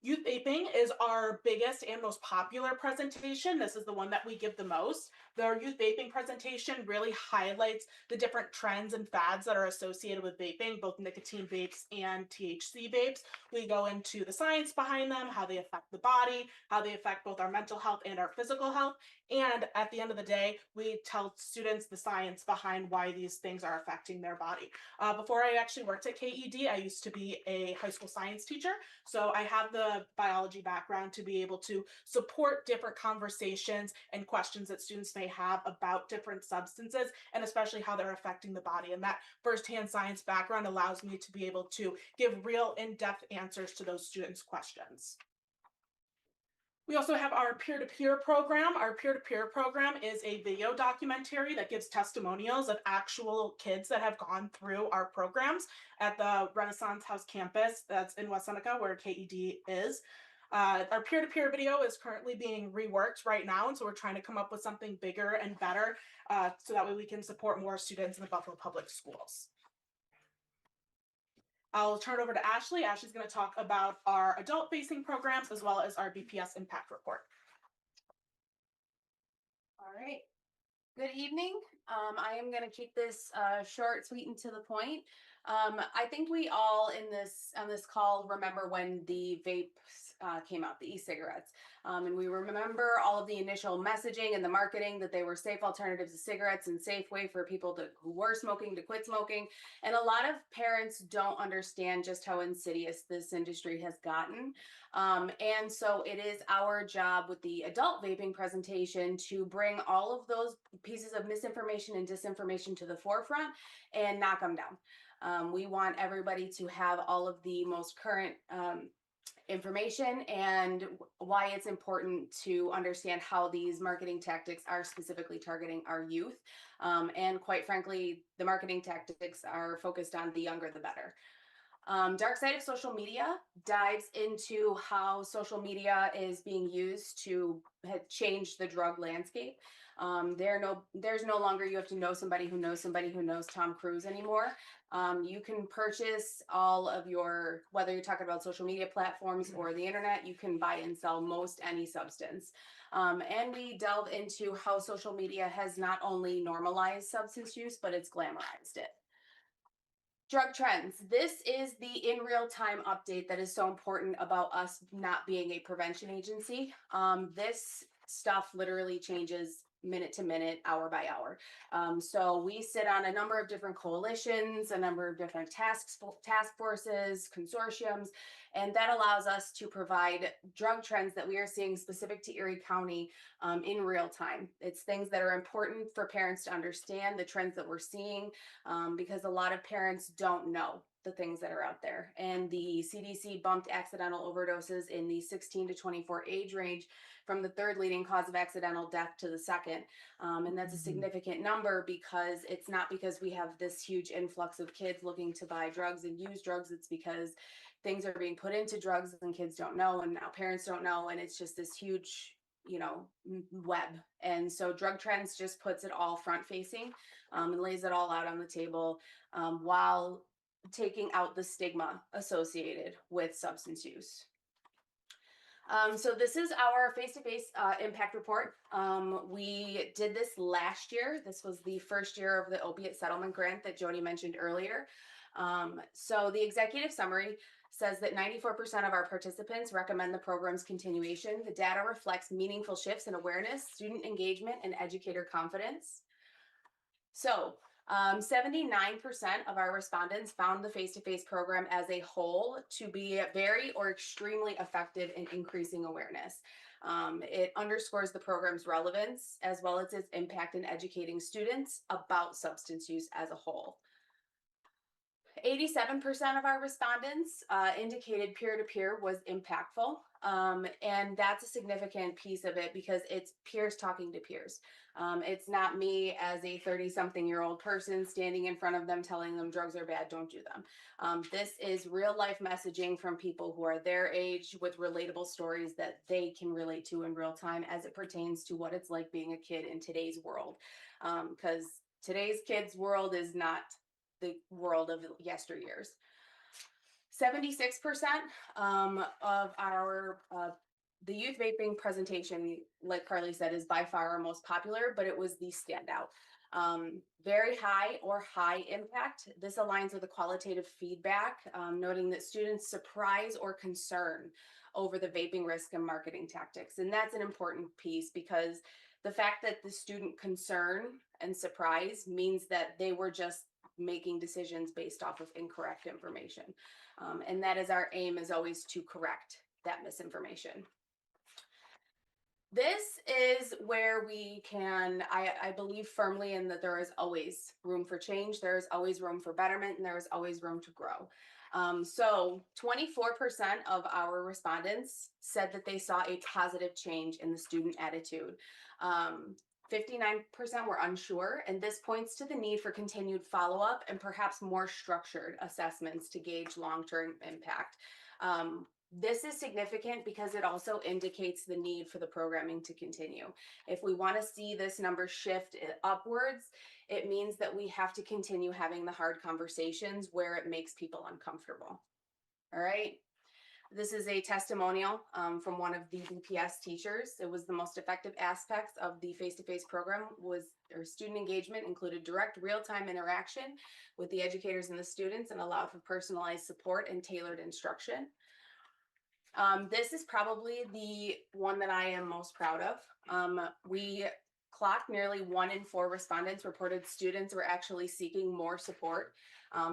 Youth vaping is our biggest and most popular presentation. This is the one that we give the most. The youth vaping presentation really highlights the different trends and fads that are associated with vaping, both nicotine vapes and THC vapes. We go into the science behind them, how they affect the body, how they affect both our mental health and our physical health. And at the end of the day, we tell students the science behind why these things are affecting their body. Before I actually worked at KED, I used to be a high school science teacher. So I have the biology background to be able to support different conversations and questions that students may have about different substances, and especially how they're affecting the body. And that firsthand science background allows me to be able to give real in-depth answers to those students' questions. We also have our peer-to-peer program. Our peer-to-peer program is a video documentary that gives testimonials of actual kids that have gone through our programs at the Renaissance House campus that's in West Seneca, where KED is. Our peer-to-peer video is currently being reworked right now, and so we're trying to come up with something bigger and better so that way we can support more students in the Buffalo Public Schools. I'll turn it over to Ashley. Ashley's going to talk about our adult-facing programs as well as our BPS impact report. All right. Good evening. I am going to keep this short, sweet, and to the point. I think we all on this call remember when the vapes came out, the e-cigarettes, and we remember all of the initial messaging and the marketing that they were safe alternatives to cigarettes and safe way for people who were smoking to quit smoking. And a lot of parents don't understand just how insidious this industry has gotten. And so it is our job with the adult vaping presentation to bring all of those pieces of misinformation and disinformation to the forefront and knock them down. We want everybody to have all of the most current information and why it's important to understand how these marketing tactics are specifically targeting our youth. And quite frankly, the marketing tactics are focused on the younger, the better. Dark Side of Social Media dives into how social media is being used to change the drug landscape. There's no longer you have to know somebody who knows somebody who knows Tom Cruise anymore. You can purchase all of your, whether you're talking about social media platforms or the internet, you can buy and sell most any substance. And we delve into how social media has not only normalized substance use, but it's glamorized it. Drug trends. This is the in real time update that is so important about us not being a prevention agency. This stuff literally changes minute to minute, hour by hour. So we sit on a number of different coalitions, a number of different task forces, consortiums, and that allows us to provide drug trends that we are seeing specific to Erie County in real time. It's things that are important for parents to understand the trends that we're seeing because a lot of parents don't know the things that are out there. And the CDC bumped accidental overdoses in the 16 to 24 age range from the third leading cause of accidental death to the second. And that's a significant number because it's not because we have this huge influx of kids looking to buy drugs and use drugs. It's because things are being put into drugs and kids don't know, and now parents don't know. And it's just this huge, web. And so drug trends just puts it all front facing and lays it all out on the table while taking out the stigma associated with substance use. So this is our face-to-face impact report. We did this last year. This was the first year of the opiate settlement grant that Jody mentioned earlier. So the executive summary says that 94% of our participants recommend the program's continuation. The data reflects meaningful shifts in awareness, student engagement, and educator confidence. So 79% of our respondents found the face-to-face program as a whole to be very or extremely effective in increasing awareness. It underscores the program's relevance as well as its impact in educating students about substance use as a whole. 87% of our respondents indicated peer-to-peer was impactful. And that's a significant piece of it because it's peers talking to peers. It's not me as a 30-something-year-old person standing in front of them telling them drugs are bad, don't do them. This is real-life messaging from people who are their age with relatable stories that they can relate to in real time as it pertains to what it's like being a kid in today's world. Because today's kids' world is not the world of yesteryears. 76% of our the youth vaping presentation, like Carly said, is by far our most popular, but it was the standout. Very high or high impact. This aligns with the qualitative feedback, noting that students surprise or concern over the vaping risk and marketing tactics. And that's an important piece because the fact that the student concern and surprise means that they were just making decisions based off of incorrect information. And that is our aim, is always to correct that misinformation. This is where we can, I believe firmly in that there is always room for change, there is always room for betterment, and there is always room to grow. So 24% of our respondents said that they saw a positive change in the student attitude. 59% were unsure, and this points to the need for continued follow-up and perhaps more structured assessments to gauge long-term impact. This is significant because it also indicates the need for the programming to continue. If we want to see this number shift upwards, it means that we have to continue having the hard conversations where it makes people uncomfortable. All right. This is a testimonial from one of the DPS teachers. It was the most effective aspects of the face-to-face program or student engagement included direct real-time interaction with the educators and the students and allowed for personalized support and tailored instruction. This is probably the one that I am most proud of. We clocked nearly 1 in 4 respondents reported students were actually seeking more support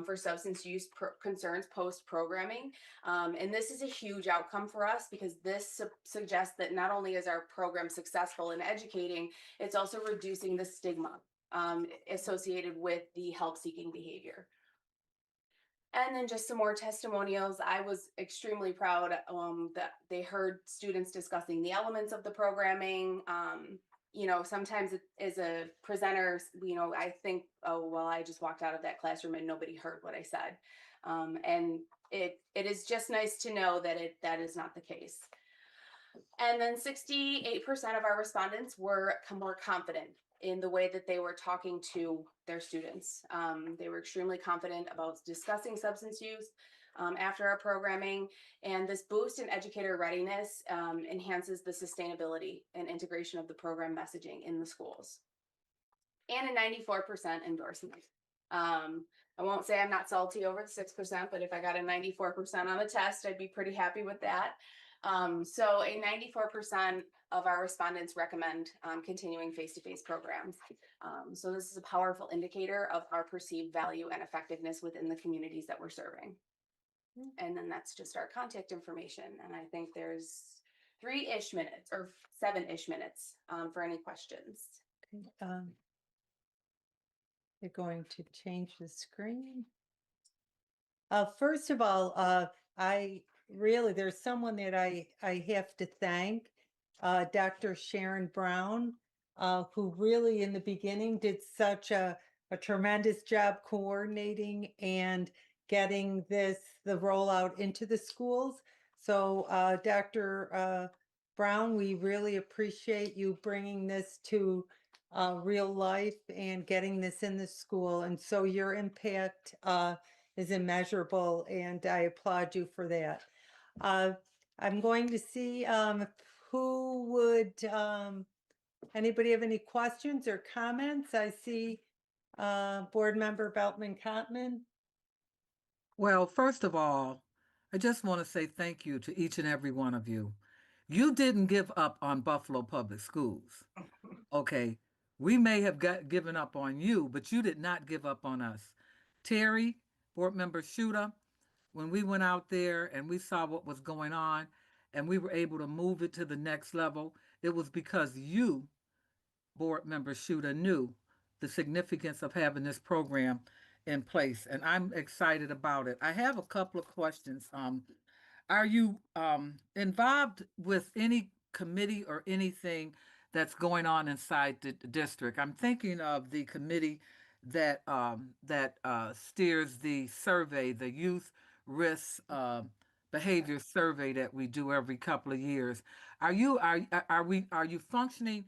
for substance use concerns post-programming. And this is a huge outcome for us because this suggests that not only is our program successful in educating, it's also reducing the stigma associated with the help-seeking behavior. And then just some more testimonials. I was extremely proud that they heard students discussing the elements of the programming. You know, sometimes as a presenter, you know, I think, oh, well, I just walked out of that classroom and nobody heard what I said. And it is just nice to know that that is not the case. And then 68% of our respondents were more confident in the way that they were talking to their students. They were extremely confident about discussing substance use after our programming, and this boost in educator readiness enhances the sustainability and integration of the program messaging in the schools. And a 94% endorsement. I won't say I'm not salty over the 6%, but if I got a 94% on the test, I'd be pretty happy with that. So a 94% of our respondents recommend continuing face-to-face programs. So this is a powerful indicator of our perceived value and effectiveness within the communities that we're serving. And then that's just our contact information. And I think there's 3-ish minutes or 7-ish minutes for any questions. Okay, you're going to change the screen. First of all, there's someone that I have to thank, Dr. Sharon Brown, who really in the beginning did such a tremendous job coordinating and getting the rollout into the schools. So Dr. Brown, we really appreciate you bringing this to real life and getting this in the school. And so your impact is immeasurable, and I applaud you for that. I'm going to see who would, anybody have any questions or comments? I see Board Member Beltman-Cottman. Well, first of all, I just want to say thank you to each and every one of you. You didn't give up on Buffalo Public Schools. Okay, we may have given up on you, but you did not give up on us. Terry, Board Member Shuta, when we went out there and we saw what was going on and we were able to move it to the next level, it was because you, Board Member Shuta, knew the significance of having this program in place, and I'm excited about it. I have a couple of questions. Are you involved with any committee or anything that's going on inside the district? I'm thinking of the committee that steers the survey, the youth risk behavior survey that we do every couple of years. Are you functioning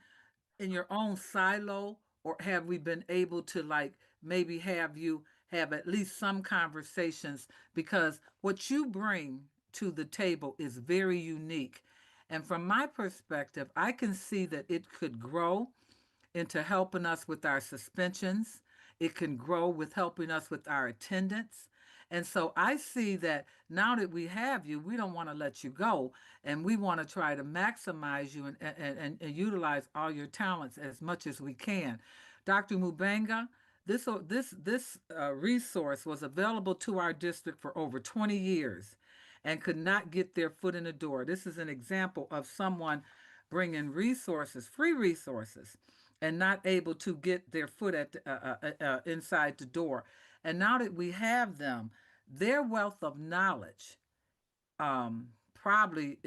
in your own silo, or have we been able to like maybe have you have at least some conversations, because what you bring to the table is very unique, and from my perspective I can see that it could grow into helping us with our suspensions. It can grow with helping us with our attendance. And so I see that now that we have you, we don't want to let you go. And we want to try to maximize you and utilize all your talents as much as we can. Dr. Mubanga, this resource was available to our district for over 20 years and could not get their foot in the door. This is an example of someone bringing resources, free resources, and not able to get their foot inside the door. And now that we have them, their wealth of knowledge probably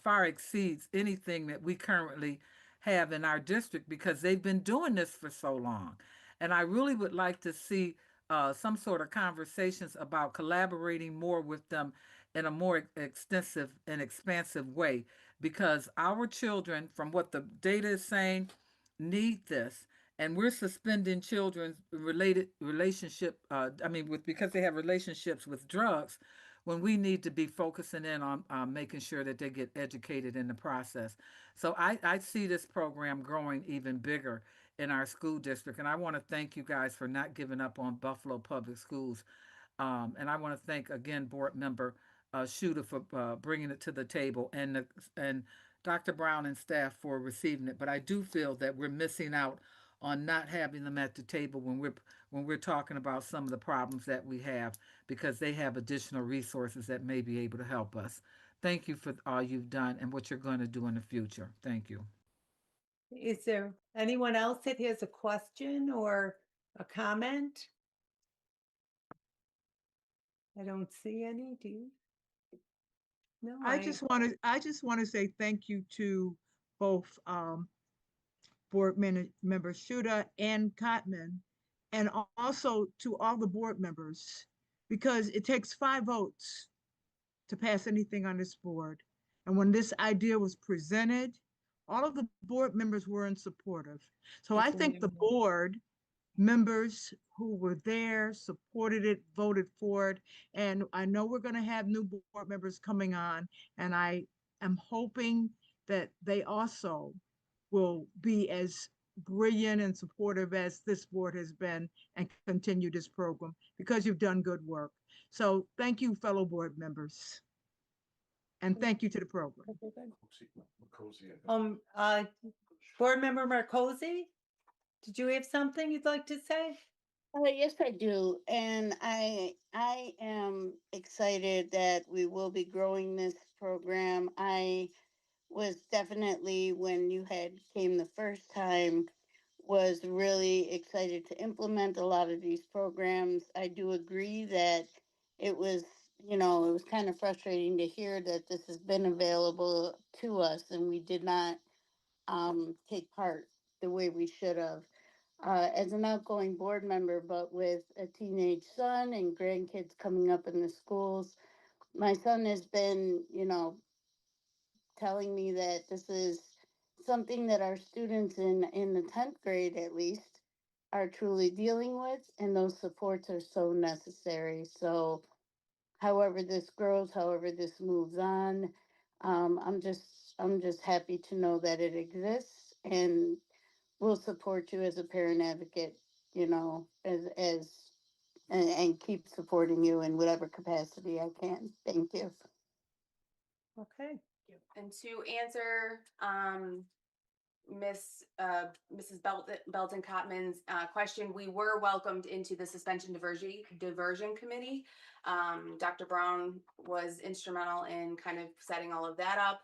far exceeds anything that we currently have in our district, because they've been doing this for so long. And I really would like to see some sort of conversations about collaborating more with them in a more extensive and expansive way, because our children, from what the data is saying, need this. And we're suspending children's related relationship, because they have relationships with drugs, when we need to be focusing in on making sure that they get educated in the process. So I see this program growing even bigger in our school district. And I want to thank you guys for not giving up on Buffalo Public Schools. And I want to thank again Board Member Shooter for bringing it to the table, and Dr. Brown and staff for receiving it. But I do feel that we're missing out on not having them at the table when we're talking about some of the problems that we have, because they have additional resources that may be able to help us. Thank you for all you've done and what you're going to do in the future. Thank you. Is there anyone else that has a question or a comment? I don't see any. Do you? No, I just want to say thank you to both member Shuta and Cotman, and also to all the board members, because it takes 5 votes to pass anything on this board. And when this idea was presented, all of the board members were in supportive. So I think the board members who were there supported it, voted for it. And I know we're going to have new board members coming on, and I am hoping that they also will be as brilliant and supportive as this board has been and continue this program, because you've done good work. So thank you, fellow board members. And thank you to the program. Board Member Marcosi, did you have something you'd like to say? Yes, I do. And I am excited that we will be growing this program. I was definitely, when you had came the first time, was really excited to implement a lot of these programs. I do agree that it was, it was kind of frustrating to hear that this has been available to us and we did not take part the way we should have. As an outgoing board member, but with a teenage son and grandkids coming up in the schools, my son has been, telling me that this is something that our students in the 10th grade at least are truly dealing with, and those supports are so necessary. So however this grows, however this moves on, I'm just happy to know that it exists, and will support you as a parent advocate, you know, and keep supporting you in whatever capacity I can. Thank you. Okay. And to answer Mrs. Belton Cotman's question, we were welcomed into the suspension diversion committee. Dr. Brown was instrumental in kind of setting all of that up.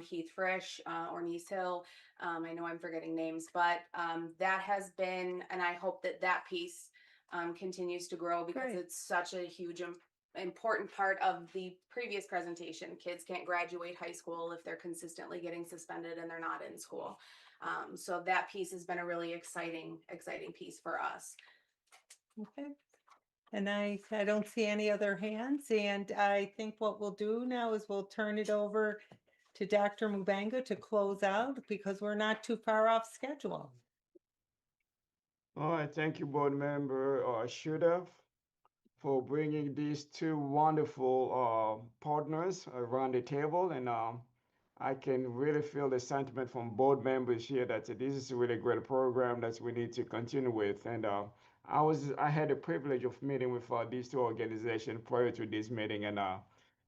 Heath Frisch, Ornice Hill. I know I'm forgetting names, but that has been, and I hope that that piece continues to grow because Great. it's such a huge important part of the previous presentation. Kids can't graduate high school if they're consistently getting suspended and they're not in school. So that piece has been a really exciting piece for us. Okay. And I don't see any other hands, and I think what we'll do now is we'll turn it over to Dr. Mubanga to close out because we're not too far off schedule. All right, thank you, Board Member Shuda, for bringing these two wonderful partners around the table. And I can really feel the sentiment from board members here that this is a really great program that we need to continue with. And I had the privilege of meeting with these two organizations prior to this meeting, and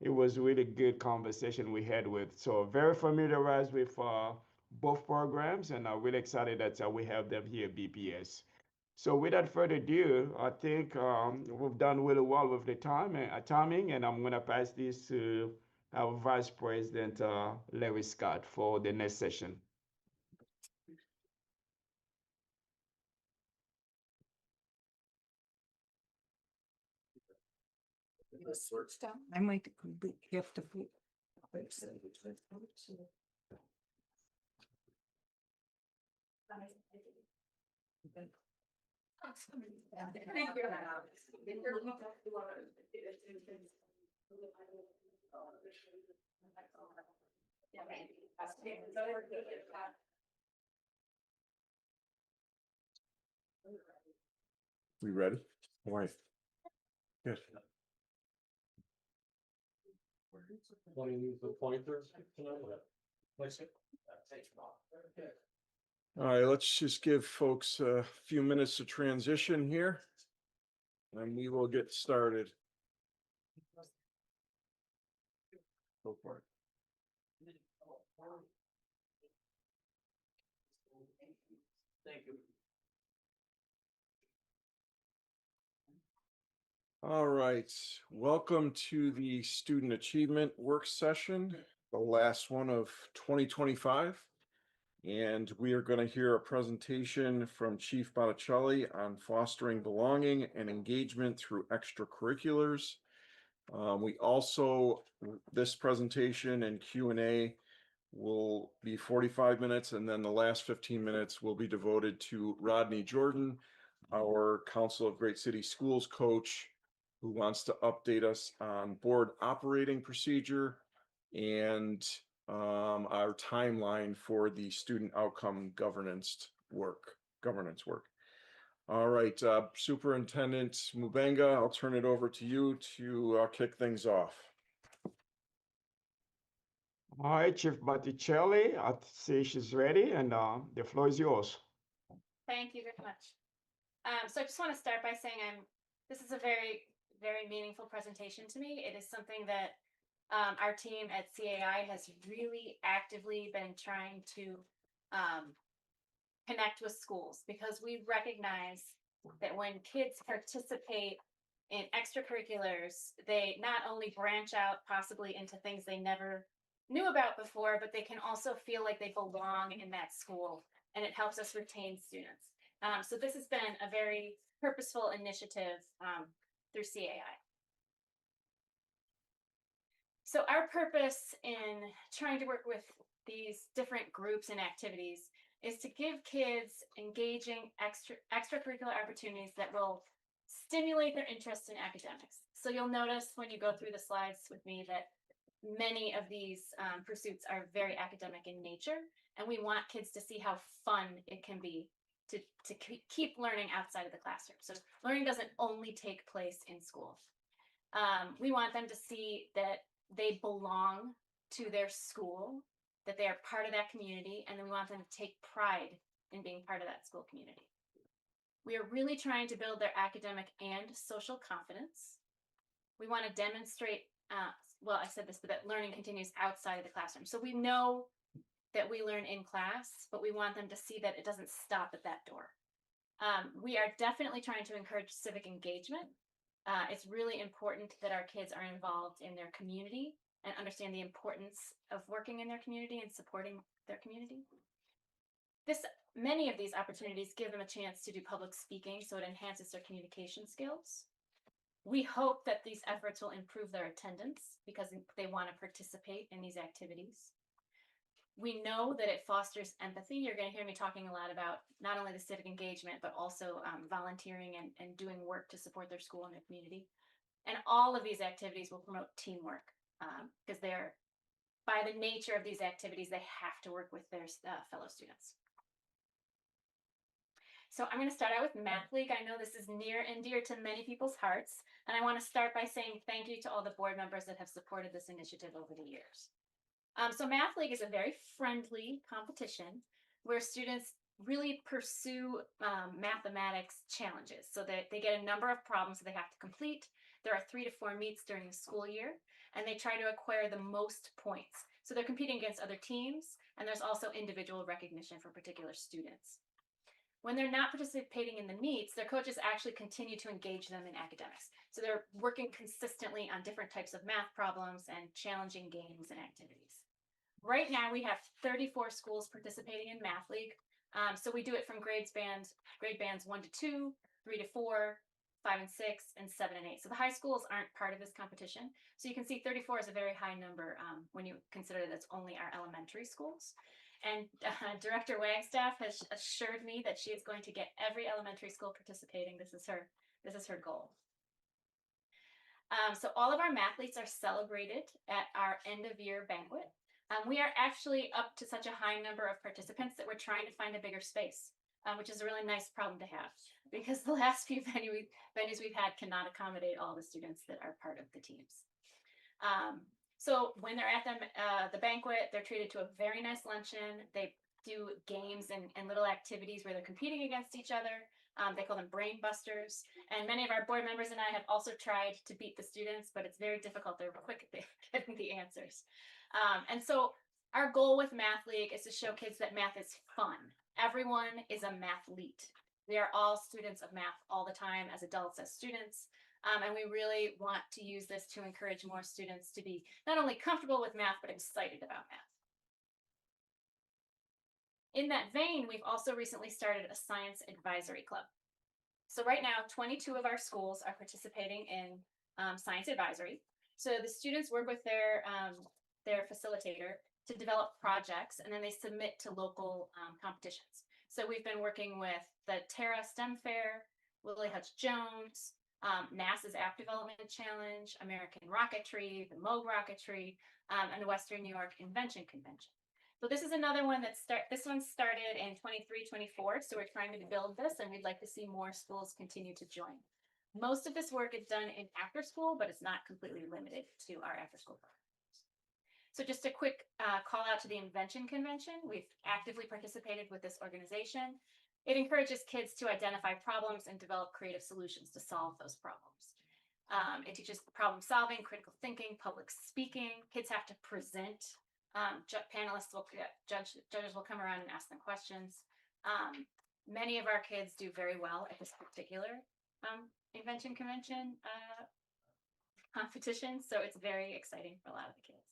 it was really good conversation we had with. So very familiarized with both programs, and really excited that we have them here at BPS. So without further ado, I think we've done really well with the timing, and I'm going to pass this to our Vice President, Larry Scott, for the next session. I might have to. We ready? All right. Good. Want to use the pointer? All right, let's just give folks a few minutes to transition here, and we will get started. Go for it. Thank you. All right, welcome to the Student Achievement Work Session, the last one of 2025. And we are going to hear a presentation from Chief Botticelli on fostering belonging and engagement through extracurriculars. We also, this presentation and Q&A will be 45 minutes, and then the last 15 minutes will be devoted to Rodney Jordan, our Council of Great City Schools coach, who wants to update us on board operating procedure and our timeline for the student outcome governance work. All right, Superintendent Mubanga, I'll turn it over to you to kick things off. All right, Chief Botticelli, I see she's ready, and the floor is yours. Thank you very much. So I just want to start by saying this is a very, very meaningful presentation to me. It is something that our team at CAI has really actively been trying to connect with schools, because we recognize that when kids participate in extracurriculars, they not only branch out possibly into things they never knew about before, but they can also feel like they belong in that school, and it helps us retain students. So this has been a very purposeful initiative through CAI. So our purpose in trying to work with these different groups and activities is to give kids engaging extracurricular opportunities that will stimulate their interest in academics. So you'll notice when you go through the slides with me that many of these pursuits are very academic in nature, and we want kids to see how fun it can be to keep learning outside of the classroom. So learning doesn't only take place in school. We want them to see that they belong to their school, that they are part of that community, and then we want them to take pride in being part of that school community. We are really trying to build their academic and social confidence. We want to demonstrate, well, I said this, but that learning continues outside of the classroom. So we know that we learn in class, but we want them to see that it doesn't stop at that door. We are definitely trying to encourage civic engagement. It's really important that our kids are involved in their community and understand the importance of working in their community and supporting their community. Many of these opportunities give them a chance to do public speaking, so it enhances their communication skills. We hope that these efforts will improve their attendance because they want to participate in these activities. We know that it fosters empathy. You're going to hear me talking a lot about not only the civic engagement, but also volunteering and doing work to support their school and their community. And all of these activities will promote teamwork because by the nature of these activities, they have to work with their fellow students. So I'm going to start out with Math League. I know this is near and dear to many people's hearts, and I want to start by saying thank you to all the board members that have supported this initiative over the years. So Math League is a very friendly competition where students really pursue mathematics challenges. So that they get a number of problems that they have to complete. There are 3 to 4 meets during the school year, and they try to acquire the most points. So they're competing against other teams, and there's also individual recognition for particular students. When they're not participating in the meets, their coaches actually continue to engage them in academics. So they're working consistently on different types of math problems and challenging games and activities. Right now, we have 34 schools participating in Math League. So we do it from grade bands 1 to 2, 3 to 4, 5 and 6, and 7 and 8. So the high schools aren't part of this competition. So you can see 34 is a very high number when you consider that it's only our elementary schools. And Director Wagstaff has assured me that she is going to get every elementary school participating. This is her goal. So all of our mathletes are celebrated at our end of year banquet. We are actually up to such a high number of participants that we're trying to find a bigger space, which is a really nice problem to have because the last few venues we've had cannot accommodate all the students that are part of the teams. So when they're at the banquet, they're treated to a very nice luncheon. They do games and little activities where they're competing against each other. They call them brain busters. And many of our board members and I have also tried to beat the students, but it's very difficult. They're quick at getting the answers. And so our goal with Math League is to show kids that math is fun. Everyone is a mathlete. We are all students of math all the time as adults, as students. And we really want to use this to encourage more students to be not only comfortable with math, but excited about math. In that vein, we've also recently started a science advisory club. So right now, 22 of our schools are participating in science advisory. So the students work with their facilitator to develop projects, and then they submit to local competitions. So we've been working with the Terra STEM Fair, Willie Hutch Jones, NASA's App Development Challenge, American Rocketry, the Moog Rocketry, and the Western New York Invention Convention. So this is another one this one started in 23-24, so we're trying to build this, and we'd like to see more schools continue to join. Most of this work is done in after school, but it's not completely limited to our after school programs. So just a quick call out to the Invention Convention. We've actively participated with this organization. It encourages kids to identify problems and develop creative solutions to solve those problems. It teaches problem solving, critical thinking, public speaking. Kids have to present. Judges will come around and ask them questions. Many of our kids do very well at this particular Invention Convention competition, so it's very exciting for a lot of the kids.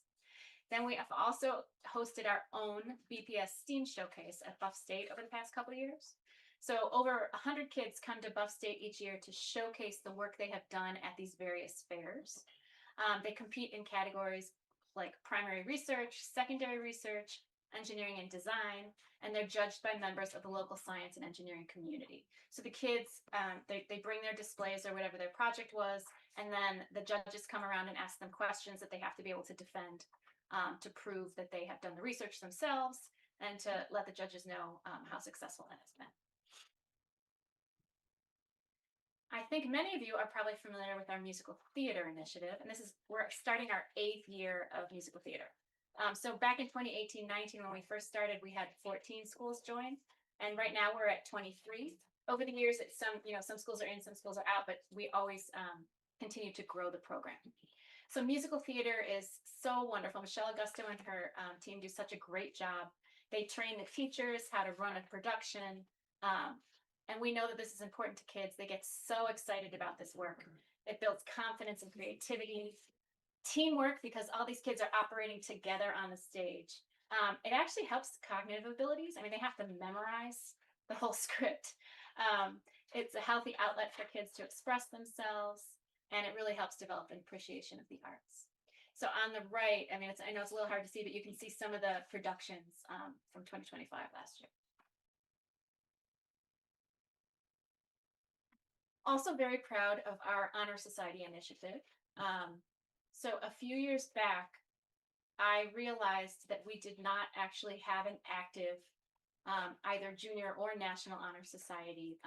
Then we have also hosted our own BPS STEAM Showcase at Buff State over the past couple of years. So over 100 kids come to Buff State each year to showcase the work they have done at these various fairs. They compete in categories like primary research, secondary research, engineering and design, and they're judged by members of the local science and engineering community. So the kids, they bring their displays or whatever their project was, and then the judges come around and ask them questions that they have to be able to defend to prove that they have done the research themselves and to let the judges know how successful that has been. I think many of you are probably familiar with our musical theater initiative, and we're starting our 8th year of musical theater. So back in 2018-19, when we first started, we had 14 schools join. And right now we're at 23. Over the years, it's some schools are in, some schools are out, but we always continue to grow the program. So musical theater is so wonderful. Michelle Augusto and her team do such a great job. They train the teachers how to run a production. And we know that this is important to kids. They get so excited about this work. It builds confidence and creativity, teamwork, because all these kids are operating together on the stage. It actually helps cognitive abilities. I mean, they have to memorize the whole script. It's a healthy outlet for kids to express themselves, and it really helps develop an appreciation of the arts. So on the right, I mean, I know it's a little hard to see, but you can see some of the productions from 2025 last year. Also very proud of our Honor Society initiative. So a few years back, I realized that we did not actually have an active either junior or national honor society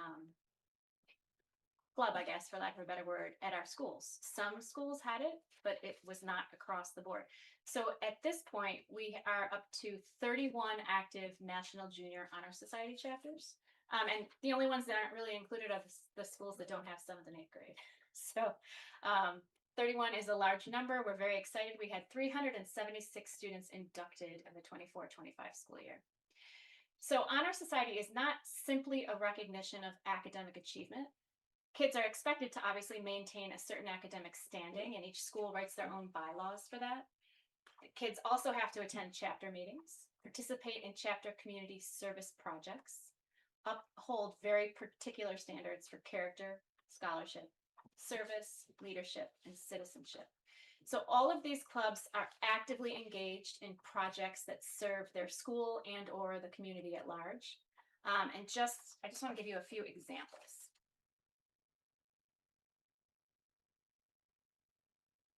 club, I guess, for lack of a better word, at our schools. Some schools had it, but it was not across the board. So at this point, we are up to 31 active National Junior Honor Society chapters. And the only ones that aren't really included are the schools that don't have 7th and 8th grade. So 31 is a large number. We're very excited. We had 376 students inducted in the 24-25 school year. So Honor Society is not simply a recognition of academic achievement. Kids are expected to obviously maintain a certain academic standing, and each school writes their own bylaws for that. The kids also have to attend chapter meetings, participate in chapter community service projects, uphold very particular standards for character, scholarship, service, leadership, and citizenship. So all of these clubs are actively engaged in projects that serve their school and or the community at large. I just want to give you a few examples.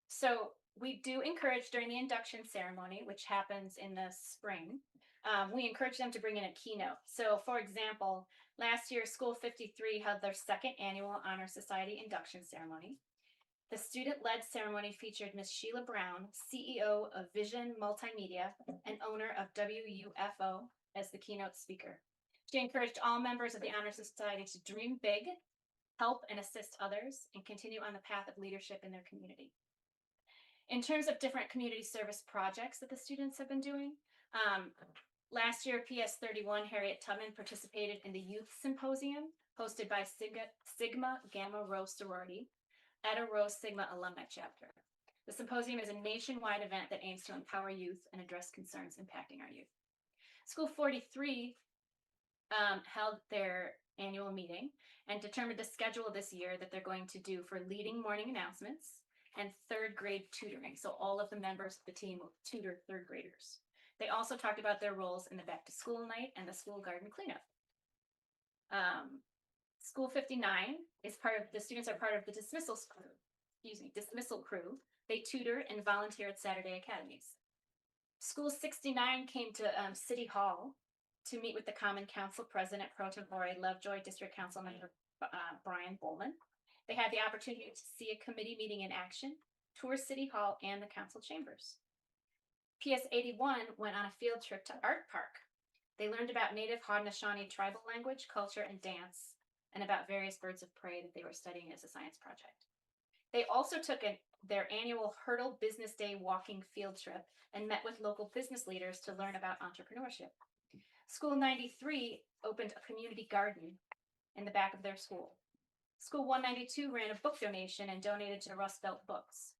So we do encourage during the induction ceremony, which happens in the spring, we encourage them to bring in a keynote. So for example, last year, School 53 held their 2nd annual Honor Society induction ceremony. The student-led ceremony featured Ms. Sheila Brown, CEO of Vision Multimedia and owner of WUFO, as the keynote speaker. She encouraged all members of the Honor Society to dream big, help and assist others, and continue on the path of leadership in their community. In terms of different community service projects that the students have been doing, last year, PS 31, Harriet Tubman participated in the Youth Symposium hosted by Sigma Gamma Rho Sorority at a Rho Sigma alumni chapter. The symposium is a nationwide event that aims to empower youth and address concerns impacting our youth. School 43 held their annual meeting and determined the schedule this year that they're going to do for leading morning announcements and 3rd grade tutoring. So all of the members of the team will tutor 3rd graders. They also talked about their roles in the back to school night and the school garden cleanup. School 59 is the students are part of the dismissal crew. They tutor and volunteer at Saturday academies. School 69 came to City Hall to meet with the Common Council President Pro Tempore Lovejoy District Council Member Brian Bowman. They had the opportunity to see a committee meeting in action, tour City Hall and the council chambers. PS 81 went on a field trip to Art Park. They learned about native Haudenosaunee tribal language, culture, and dance, and about various birds of prey that they were studying as a science project. They also took their annual Hurdle Business Day walking field trip and met with local business leaders to learn about entrepreneurship. School 93 opened a community garden in the back of their school. School 192 ran a book donation and donated to Rust Belt Books.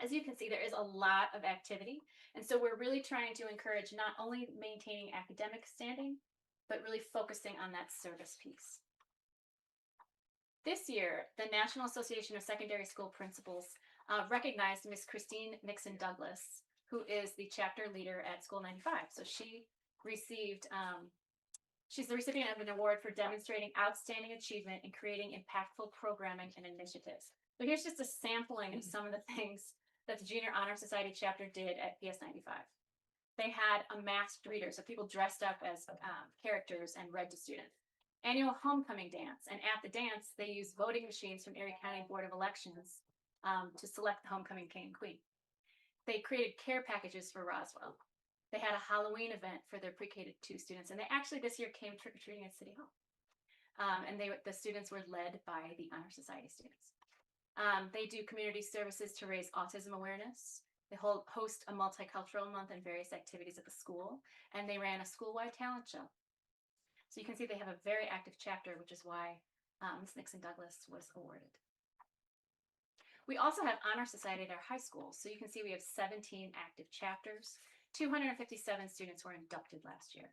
As you can see, there is a lot of activity, and so we're really trying to encourage not only maintaining academic standing, but really focusing on that service piece. This year, the National Association of Secondary School Principals recognized Ms. Christine Nixon Douglas, who is the chapter leader at School 95. So she received she's the recipient of an award for demonstrating outstanding achievement in creating impactful programming and initiatives. So here's just a sampling of some of the things that the Junior Honor Society chapter did at PS 95. They had a masked reader, so people dressed up as characters and read to students. Annual homecoming dance, and at the dance, they used voting machines from Erie County Board of Elections to select the homecoming king and queen. they created care packages for Roswell. They had a Halloween event for their pre-K 2 students, and they actually this year came trick-or-treating at City Hall. And the students were led by the Honor Society students. They do community services to raise autism awareness. They host a multicultural month and various activities at the school, and they ran a school-wide talent show. So you can see they have a very active chapter, which is why Ms. Nixon Douglas was awarded. We also have Honor Society at our high school. So you can see we have 17 active chapters. 257 students were inducted last year.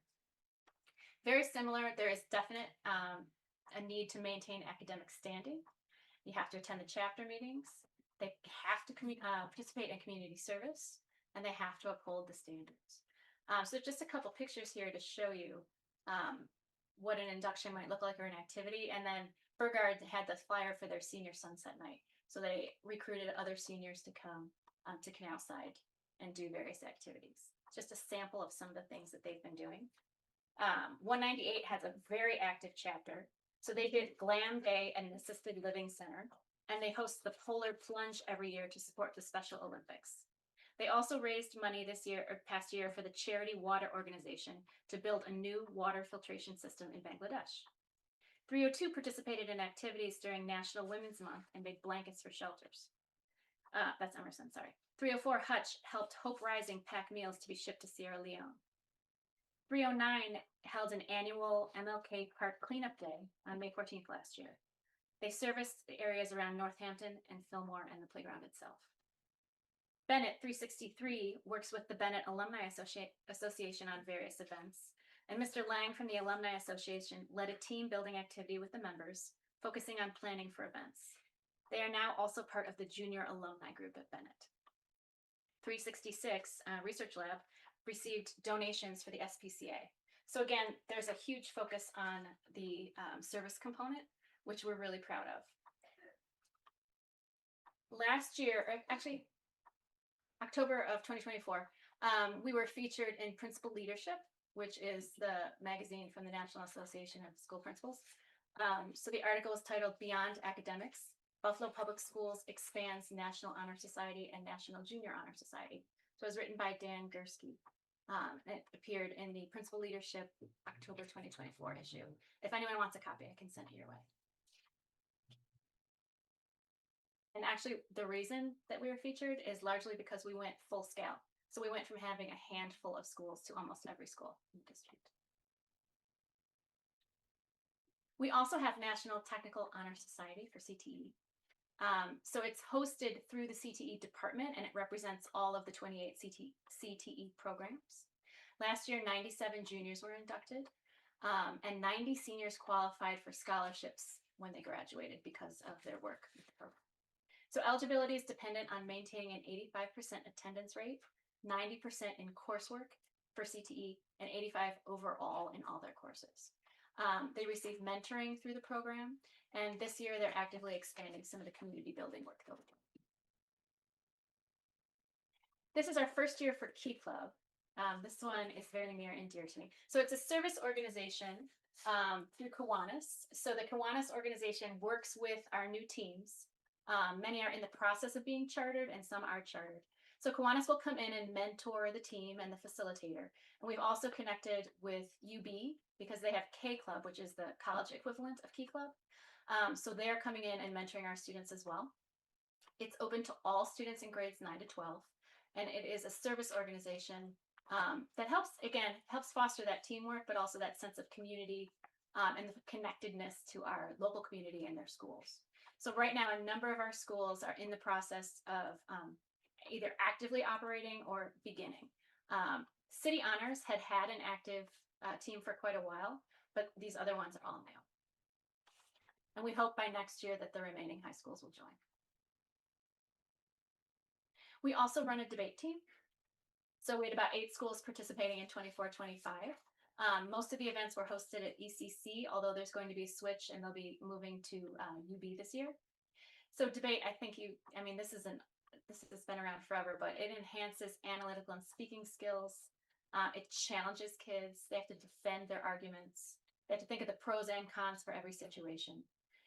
Very similar, there is definite a need to maintain academic standing. You have to attend the chapter meetings. They have to participate in community service, and they have to uphold the standards. So just a couple pictures here to show you what an induction might look like or an activity. And then Burgard had the flyer for their senior sunset night. So they recruited other seniors to come to Canalside and do various activities. Just a sample of some of the things that they've been doing. 198 has a very active chapter. So they did Glam Day at an assisted living center, and they host the Polar Plunge every year to support the Special Olympics. They also raised money this year or past year for the Charity Water Organization to build a new water filtration system in Bangladesh. 302 participated in activities during National Women's Month and made blankets for shelters. That's Emerson, sorry. 304 Hutch helped Hope Rising pack meals to be shipped to Sierra Leone. 309 held an annual MLK Park Cleanup Day on May 14th last year. They serviced the areas around Northampton and Fillmore and the playground itself. Bennett 363 works with the Bennett Alumni Association on various events, and Mr. Lang from the Alumni Association led a team building activity with the members, focusing on planning for events. They are now also part of the Junior Alumni Group at Bennett. 366 Research Lab received donations for the SPCA. So again, there's a huge focus on the service component, which we're really proud of. Last year, or actually October of 2024, we were featured in Principal Leadership, which is the magazine from the National Association of School Principals. So the article is titled Beyond Academics, Buffalo Public Schools Expands National Honor Society and National Junior Honor Society. So it was written by Dan Gursky. It appeared in the Principal Leadership October 2024 issue. If anyone wants a copy, I can send it your way. And actually, the reason that we were featured is largely because we went full scale. So we went from having a handful of schools to almost every school in the district. We also have National Technical Honor Society for CTE. So it's hosted through the CTE department, and it represents all of the 28 CTE programs. Last year, 97 juniors were inducted, and 90 seniors qualified for scholarships when they graduated because of their work with the program. So eligibility is dependent on maintaining an 85% attendance rate, 90% in coursework for CTE, and 85% overall in all their courses. They receive mentoring through the program, and this year they're actively expanding some of the community building work that we're doing. This is our first year for Key Club. This one is very near and dear to me. So it's a service organization through Kiwanis. So the Kiwanis organization works with our new teams. Many are in the process of being chartered and some are chartered. So Kiwanis will come in and mentor the team and the facilitator. And we've also connected with UB because they have K Club, which is the college equivalent of Key Club. So they're coming in and mentoring our students as well. It's open to all students in grades 9 to 12. And it is a service organization that helps foster that teamwork, but also that sense of community and the connectedness to our local community and their schools. So right now, a number of our schools are in the process of either actively operating or beginning. City Honors had an active team for quite a while, but these other ones are all new. And we hope by next year that the remaining high schools will join. We also run a debate team. So we had about 8 schools participating in 24-25. Most of the events were hosted at ECC, although there's going to be a switch and they'll be moving to UB this year. So debate, this has been around forever, but it enhances analytical and speaking skills. It challenges kids. They have to defend their arguments. They have to think of the pros and cons for every situation.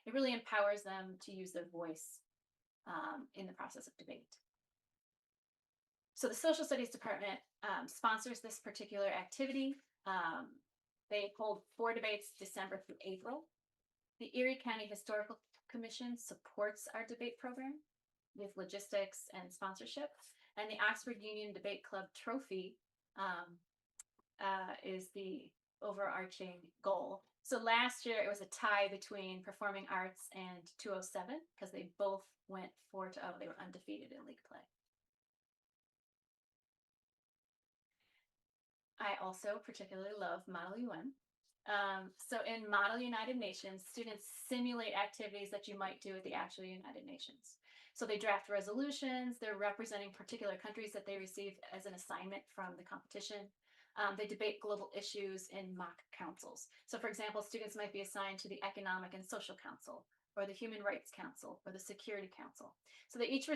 It really empowers them to use their voice in the process of debate. So the social studies department sponsors this particular activity. They hold 4 debates December through April. The Erie County Historical Commission supports our debate program with logistics and sponsorship. And the Oxford Union Debate Club trophy is the overarching goal. So last year it was a tie between Performing Arts and 207 because they both went 4-0. They were undefeated in league play. I also particularly love Model UN. So in Model United Nations, students simulate activities that you might do at the actual United Nations. So they draft resolutions, they're representing particular countries that they received as an assignment from the competition. They debate global issues in mock councils. So for example, students might be assigned to the Economic and Social Council, or the Human Rights Council, or the Security Council. So they each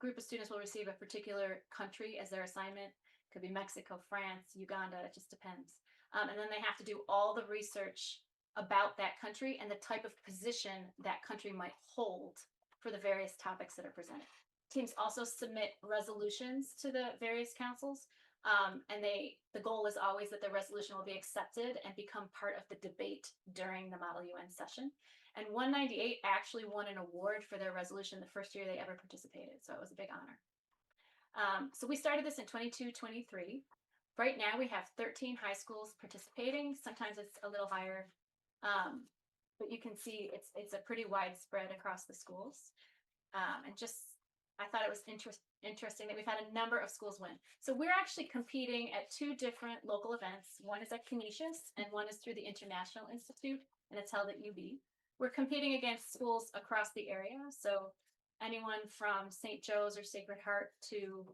group of students will receive a particular country as their assignment. Could be Mexico, France, Uganda, it just depends. And then they have to do all the research about that country and the type of position that country might hold for the various topics that are presented. Teams also submit resolutions to the various councils. And the goal is always that the resolution will be accepted and become part of the debate during the Model UN session. And 198 actually won an award for their resolution the first year they ever participated. So it was a big honor. So we started this in 22-23. Right now we have 13 high schools participating. Sometimes it's a little higher, but you can see it's a pretty widespread across the schools. And I thought it was interesting that we've had a number of schools win. So we're actually competing at 2 different local events. One is at Canisius and one is through the International Institute, and it's held at UB. We're competing against schools across the area. So anyone from St. Joe's or Sacred Heart to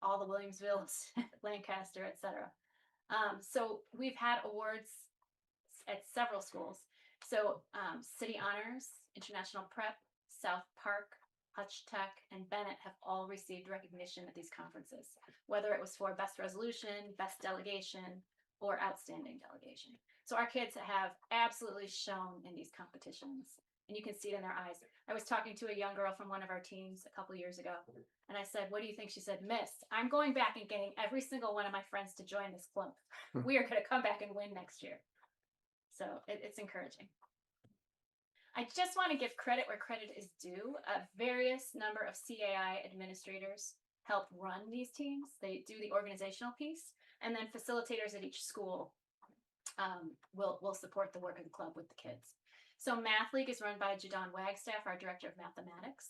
all the Williamsvilles, Lancaster, etc. So we've had awards at several schools. So City Honors, International Prep, South Park, Hutch Tech, and Bennett have all received recognition at these conferences, whether it was for Best Resolution, Best Delegation, or Outstanding Delegation. So our kids have absolutely shown in these competitions, and you can see it in their eyes. I was talking to a young girl from one of our teams a couple years ago, and I said, "What do you think?" She said, "Miss, I'm going back and getting every single one of my friends to join this club. We are going to come back and win next year." So it's encouraging. I just want to give credit where credit is due. A various number of CAI administrators help run these teams. They do the organizational piece, and then facilitators at each school will support the work of the club with the kids. So Math League is run by Jadon Wagstaff, our director of mathematics.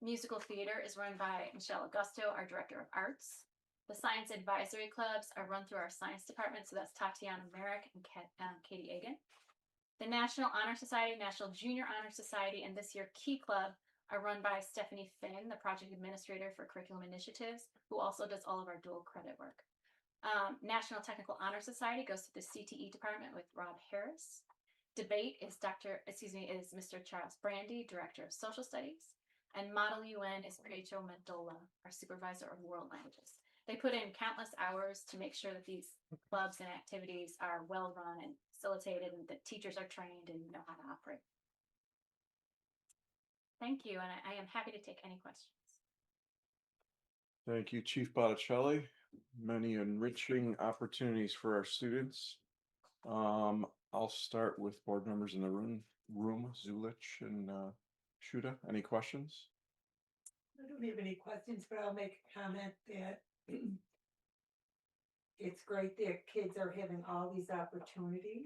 Musical theater is run by Michelle Augusto, our director of arts. The science advisory clubs are run through our science department, so that's Tatiana Merrick and Katie Egan. The National Honor Society, National Junior Honor Society, and this year Key Club are run by Stephanie Finn, the project administrator for curriculum initiatives, who also does all of our dual credit work. National Technical Honor Society goes to the CTE department with Rob Harris. Debate is Mr. Charles Brandy, Director of Social Studies. And Model UN is Rachel Mendola, our Supervisor of World Languages. They put in countless hours to make sure that these clubs and activities are well run and facilitated and that teachers are trained and know how to operate. Thank you, and I am happy to take any questions. Thank you, Chief Botticelli. Many enriching opportunities for our students. I'll start with board members in the room, Zulich and Shuda. Any questions? I don't have any questions, but I'll make a comment that it's great that kids are having all these opportunities.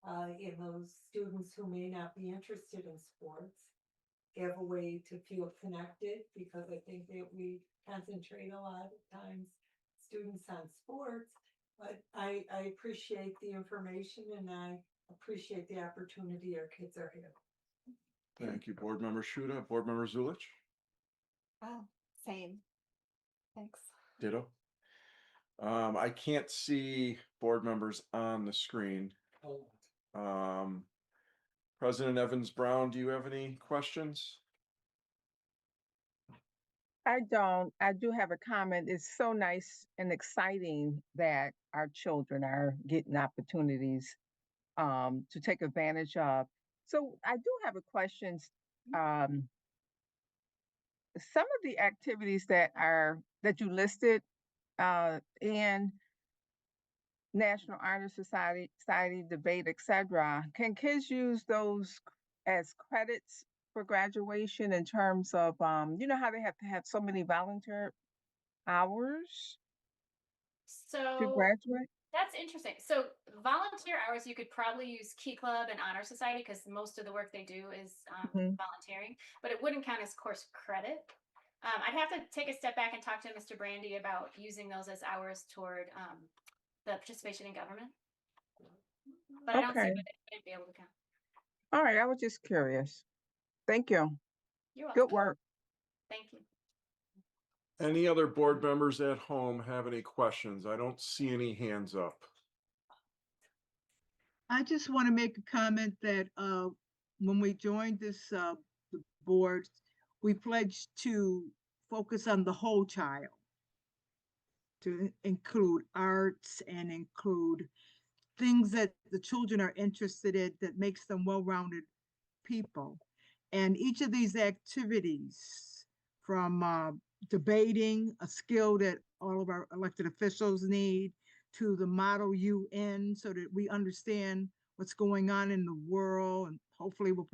And those students who may not be interested in sports have a way to feel connected, because I think that we concentrate a lot of times students on sports, but I appreciate the information and I appreciate the opportunity our kids are having. Thank you, Board Member Shuda. Board Member Zulich? Oh, same. Thanks. Ditto. I can't see board members on the screen. President Evans Brown, do you have any questions? I don't. I do have a comment. It's so nice and exciting that our children are getting opportunities to take advantage of. So I do have a question. some of the activities that you listed in National Honor Society debate, etc. Can kids use those as credits for graduation in terms of you know how they have to have so many volunteer hours to So graduate? that's interesting. So volunteer hours, you could probably use Key Club and Honor Society because most of the work they do is Mhm. volunteering, but it wouldn't count as course credit. I'd have to take a step back and talk to Mr. Brandy about using those as hours toward the participation in government. But I don't see Okay. what it would be able to count. All right. I was just curious. Thank you. You're Good welcome. work. Thank you. Any other board members at home have any questions? I don't see any hands up. I just want to make a comment that when we joined this the board, we pledged to focus on the whole child, to include arts and include things that the children are interested in that makes them well-rounded people. And each of these activities, from debating, a skill that all of our elected officials need, to the Model UN, so that we understand what's going on in the world and hopefully will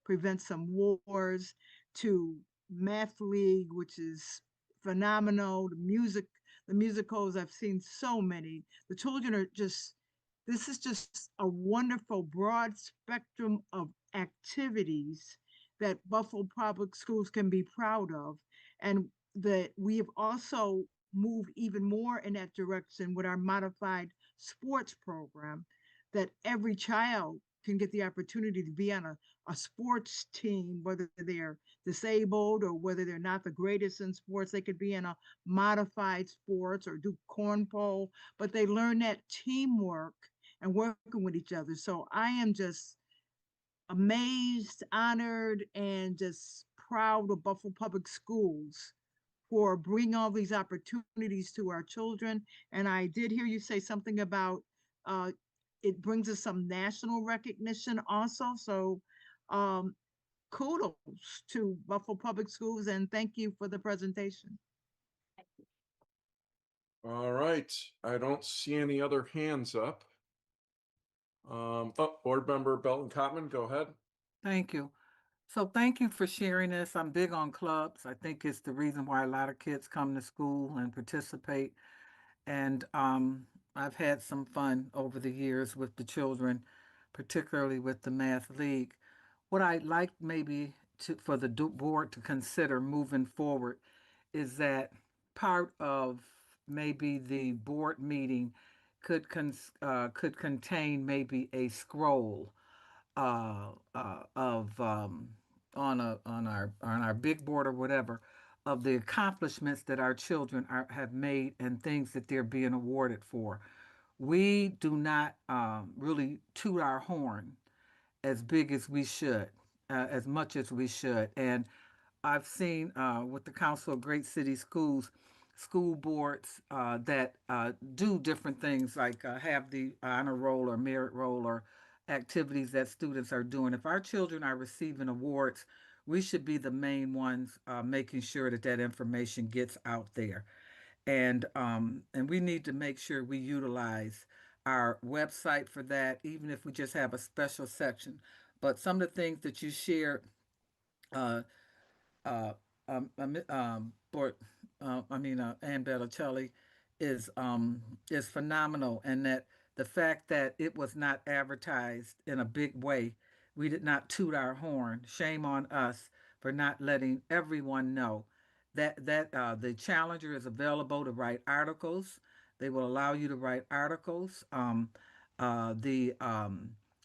prevent some wars, to Math League, which is phenomenal, the musicals, I've seen so many. The children are just, this is just a wonderful broad spectrum of activities that Buffalo Public Schools can be proud of. And that we have also moved even more in that direction with our modified sports program, that every child can get the opportunity to be on a sports team, whether they're disabled or whether they're not the greatest in sports. They could be in a modified sports or do cornpole, but they learn that teamwork and working with each other. So I am just amazed, honored, and just proud of Buffalo Public Schools for bringing all these opportunities to our children. And I did hear you say something about uh, it brings us some national recognition also. So um, kudos to Buffalo Public Schools, and thank you for the presentation. All right, I don't see any other hands up. Board Member Belton Cotman, go ahead. Thank you. So thank you for sharing this. I'm big on clubs. I think it's the reason why a lot of kids come to school and participate. And I've had some fun over the years with the children, particularly with the Math League. What I'd like maybe for the board to consider moving forward is that part of maybe the board meeting could contain maybe a scroll of on our big board or whatever, of the accomplishments that our children have made and things that they're being awarded for. We do not really toot our horn as big as we should, as much as we should. And I've seen with the Council of Great City Schools, school boards that do different things like have the honor roll or merit roll or activities that students are doing. If our children are receiving awards, we should be the main ones making sure that that information gets out there. And we need to make sure we utilize our website for that, even if we just have a special section. But some of the things that you shared uh, uh, Bort, Ann Bellicelli is phenomenal, and that the fact that it was not advertised in a big way, we did not toot our horn. Shame on us for not letting everyone know that the Challenger is available to write articles. They will allow you to write articles. The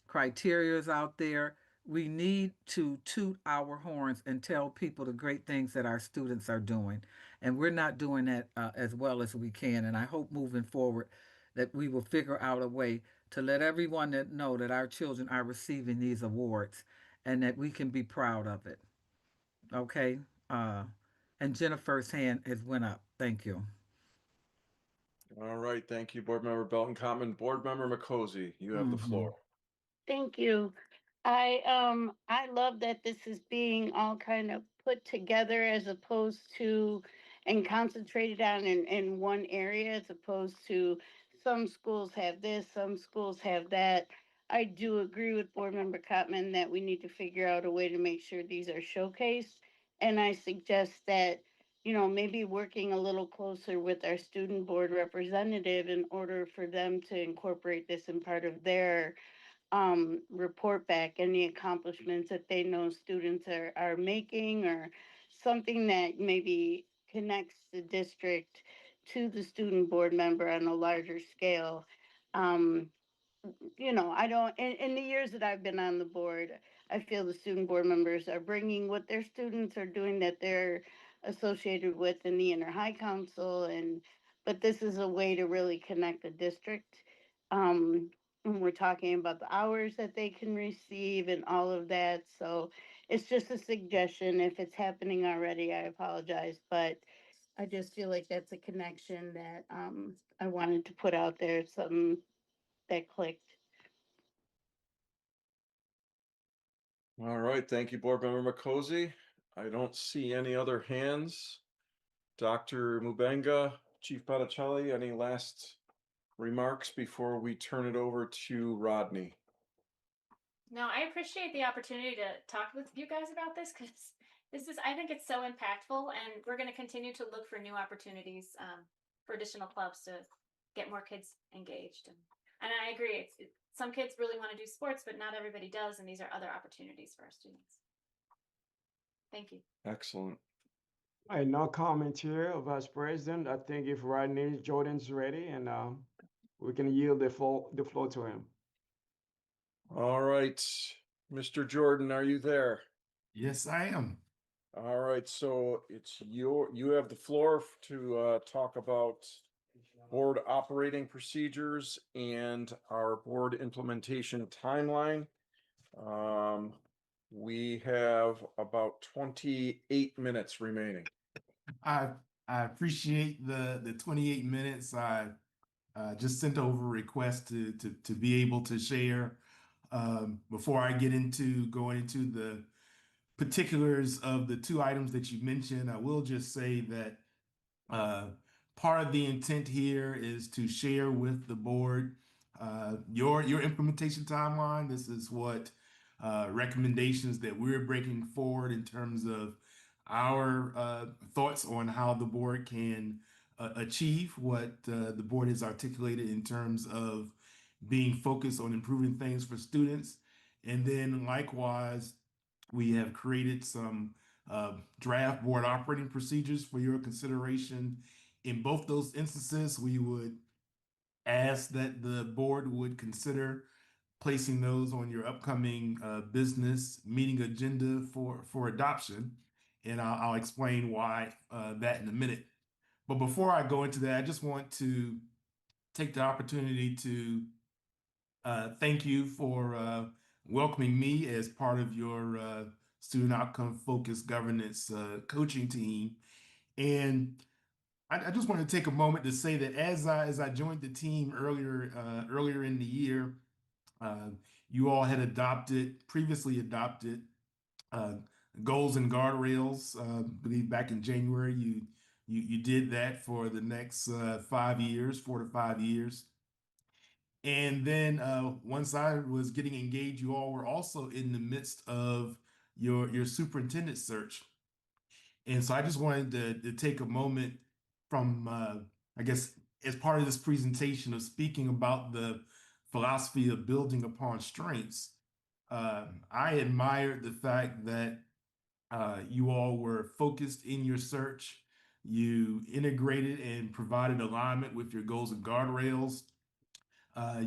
criteria is out there. We need to toot our horns and tell people the great things that our students are doing. And we're not doing that as well as we can. And I hope moving forward that we will figure out a way to let everyone that know that our children are receiving these awards and that we can be proud of it. Okay? Uh, and Jennifer's hand has went up. Thank you. All right, thank you, Board Member Belton Cotman. Board Member McCosey, you have the floor. Thank you. I love that this is being all kind of put together as opposed to and concentrated on in one area as opposed to some schools have this, some schools have that. I do agree with Board Member Cotman that we need to figure out a way to make sure these are showcased. And I suggest that, you know, maybe working a little closer with our student board representative in order for them to incorporate this in part of their report back any accomplishments that they know students are making or something that maybe connects the district to the student board member on a larger scale. Um, you know, I don't, in the years that I've been on the board, I feel the student board members are bringing what their students are doing that they're associated with in the inter high council but this is a way to really connect the district. And we're talking about the hours that they can receive and all of that. So it's just a suggestion. If it's happening already, I apologize, but I just feel like that's a connection that I wanted to put out there, something that clicked. All right, thank you, Board Member Makosi. I don't see any other hands. Dr. Mubenga, Chief Botticelli, any last remarks before we turn it over to Rodney? No, I appreciate the opportunity to talk with you guys about this because I think it's so impactful, and we're going to continue to look for new opportunities for additional clubs to get more kids engaged. And I agree, some kids really want to do sports, but not everybody does, and these are other opportunities for our students. Thank you. Excellent. No comment here, Vice President. I think if Rodney Jordan's ready, and we can yield the floor to him. All right, Mr. Jordan, are you there? Yes, I am. All right, so you have the floor to talk about board operating procedures and our board implementation timeline. We have about 28 minutes remaining. I appreciate the 28 minutes. I just sent over a request to be able to share. Before I get into going into the particulars of the two items that you mentioned, I will just say that part of the intent here is to share with the board your implementation timeline. This is what recommendations that we're breaking forward in terms of our thoughts on how the board can achieve what the board has articulated in terms of being focused on improving things for students. And then likewise, we have created some draft board operating procedures for your consideration. In both those instances, we would ask that the board would consider placing those on your upcoming business meeting agenda for adoption. And I'll explain why that in a minute. But before I go into that, I just want to take the opportunity to thank you for welcoming me as part of your student outcome focused governance coaching team. And I just want to take a moment to say that as I joined the team earlier in the year, you all had previously adopted goals and guardrails. I believe back in January, you did that for the next 5 years, 4 to 5 years. And then once I was getting engaged, you all were also in the midst of your superintendent search. And so I just wanted to take a moment from, I guess, as part of this presentation of speaking about the philosophy of building upon strengths. I admired the fact that you all were focused in your search. You integrated and provided alignment with your goals and guardrails.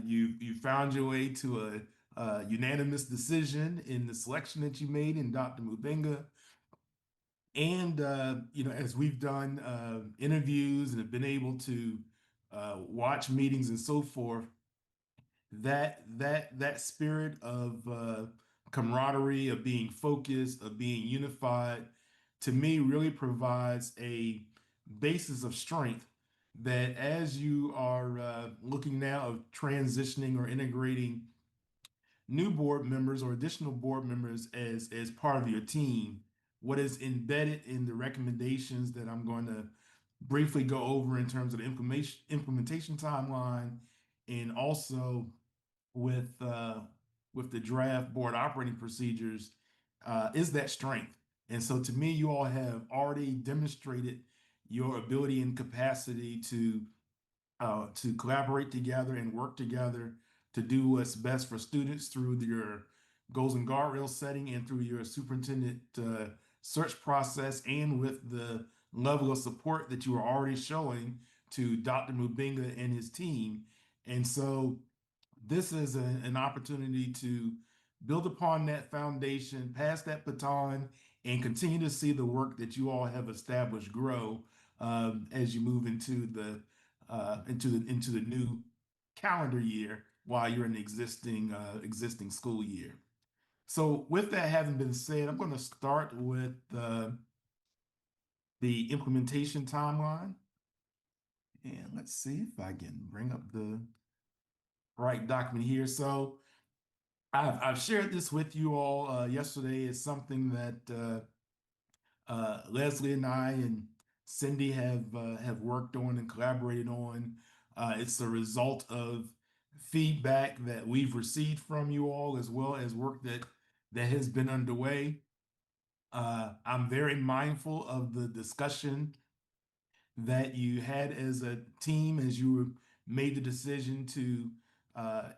You found your way to a unanimous decision in the selection that you made in Dr. Mubenga. And as we've done interviews and have been able to watch meetings and so forth, that spirit of camaraderie, of being focused, of being unified, to me really provides a basis of strength that as you are looking now of transitioning or integrating new board members or additional board members as part of your team, what is embedded in the recommendations that I'm going to briefly go over in terms of the implementation timeline, and also with the draft board operating procedures, is that strength. And so to me, you all have already demonstrated your ability and capacity to collaborate together and work together to do what's best for students through your goals and guardrails setting and through your superintendent search process, and with the level of support that you are already showing to Dr. Mubinga and his team. And so this is an opportunity to build upon that foundation, pass that baton, and continue to see the work that you all have established grow as you move into the new calendar year while you're in the existing school year. So with that having been said, I'm going to start with the implementation timeline. And let's see if I can bring up the right document here. So I've shared this with you all yesterday. It's something that Leslie and I and Cindy have worked on and collaborated on. It's a result of feedback that we've received from you all, as well as work that has been underway. I'm very mindful of the discussion that you had as a team as you made the decision to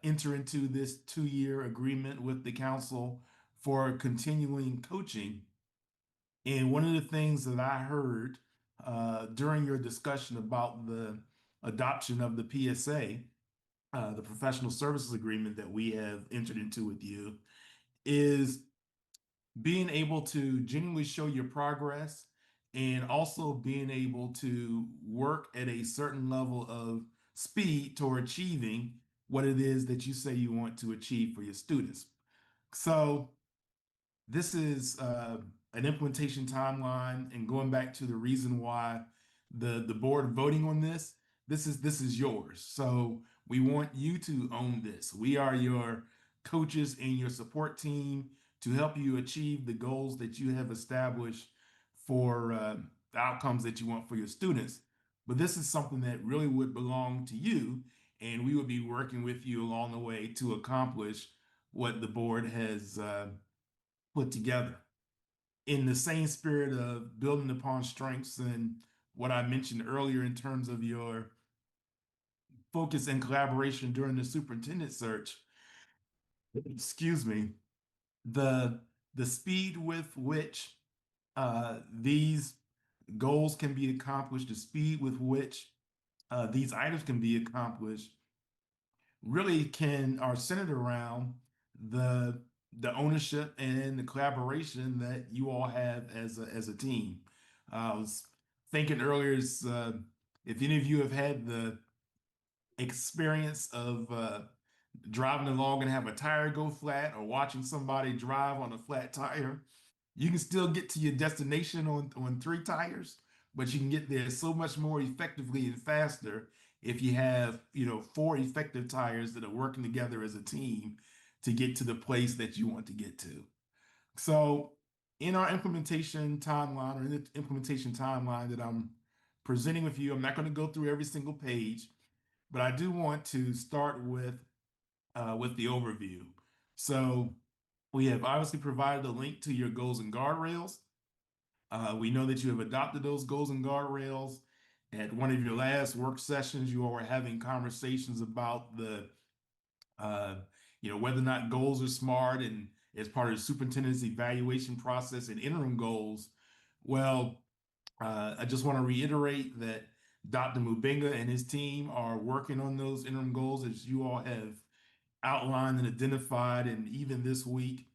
enter into this 2-year agreement with the council for continuing coaching. And one of the things that I heard during your discussion about the adoption of the PSA, the professional services agreement that we have entered into with you, is being able to genuinely show your progress, and also being able to work at a certain level of speed toward achieving what it is that you say you want to achieve for your students. So this is an implementation timeline, and going back to the reason why the board voting on this is yours. So we want you to own this. We are your coaches and your support team to help you achieve the goals that you have established for the outcomes that you want for your students. But this is something that really would belong to you, and we would be working with you along the way to accomplish what the board has put together. In the same spirit of building upon strengths and what I mentioned earlier in terms of your focus and collaboration during the superintendent search, excuse me, the speed with which these goals can be accomplished, the speed with which these items can be accomplished, really are centered around the ownership and the collaboration that you all have as a team. I was thinking earlier, if any of you have had the experience of driving along and have a tire go flat, or watching somebody drive on a flat tire, you can still get to your destination on 3 tires, but you can get there so much more effectively and faster if you have 4 effective tires that are working together as a team to get to the place that you want to get to. So in our implementation timeline, or in the implementation timeline that I'm presenting with you, I'm not going to go through every single page, but I do want to start with the overview. So we have obviously provided a link to your goals and guardrails. We know that you have adopted those goals and guardrails. At one of your last work sessions, you all were having conversations about the, whether or not goals are SMART and as part of the superintendent's evaluation process and interim goals. Well, I just want to reiterate that Dr. Mubinga and his team are working on those interim goals, as you all have outlined and identified. And even this week,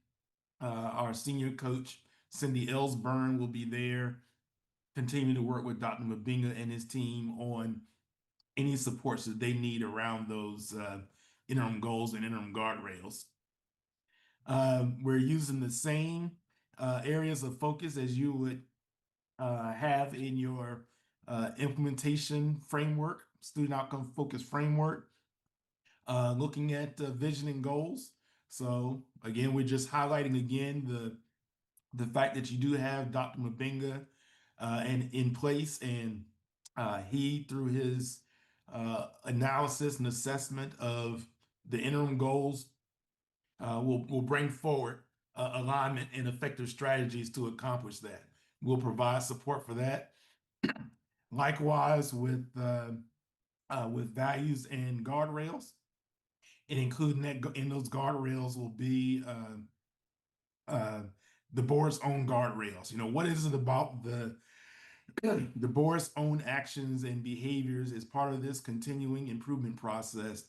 our senior coach, Cindy Ellsburn, will be there continuing to work with Dr. Mubinga and his team on any supports that they need around those interim goals and interim guardrails. We're using the same areas of focus as you would have in your implementation framework, student outcome focused framework, looking at vision and goals. So again, we're just highlighting again the fact that you do have Dr. Mabenga and in place, and he, through his analysis and assessment of the interim goals, will bring forward alignment and effective strategies to accomplish that. We'll provide support for that. Likewise, with values and guardrails, and including that in those guardrails will be the board's own guardrails. You know, what is it about the board's own actions and behaviors as part of this continuing improvement process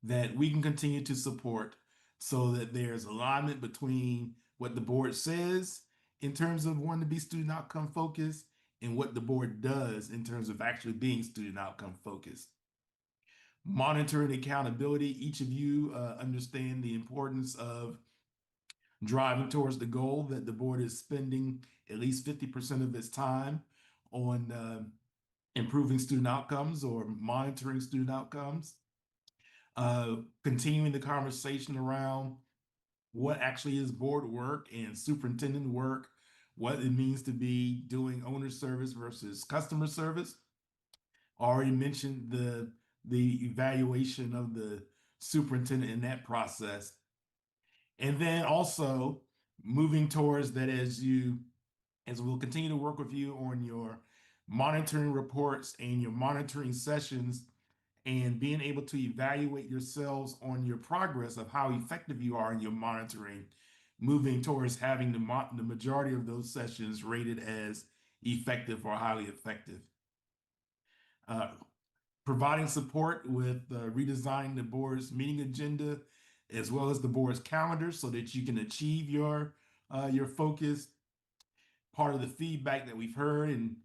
that we can continue to support, so that there's alignment between what the board says in terms of wanting to be student outcome focused and what the board does in terms of actually being student outcome focused. Monitoring accountability, each of you understand the importance of driving towards the goal that the board is spending at least 50% of its time on improving student outcomes or monitoring student outcomes. Continuing the conversation around what actually is board work and superintendent work, what it means to be doing owner service versus customer service. Already mentioned the evaluation of the superintendent in that process. And then also moving towards that, as we'll continue to work with you on your monitoring reports and your monitoring sessions, and being able to evaluate yourselves on your progress of how effective you are in your monitoring, moving towards having the majority of those sessions rated as effective or highly effective. Providing support with redesigning the board's meeting agenda, as well as the board's calendar, so that you can achieve your focus. Part of the feedback that we've heard and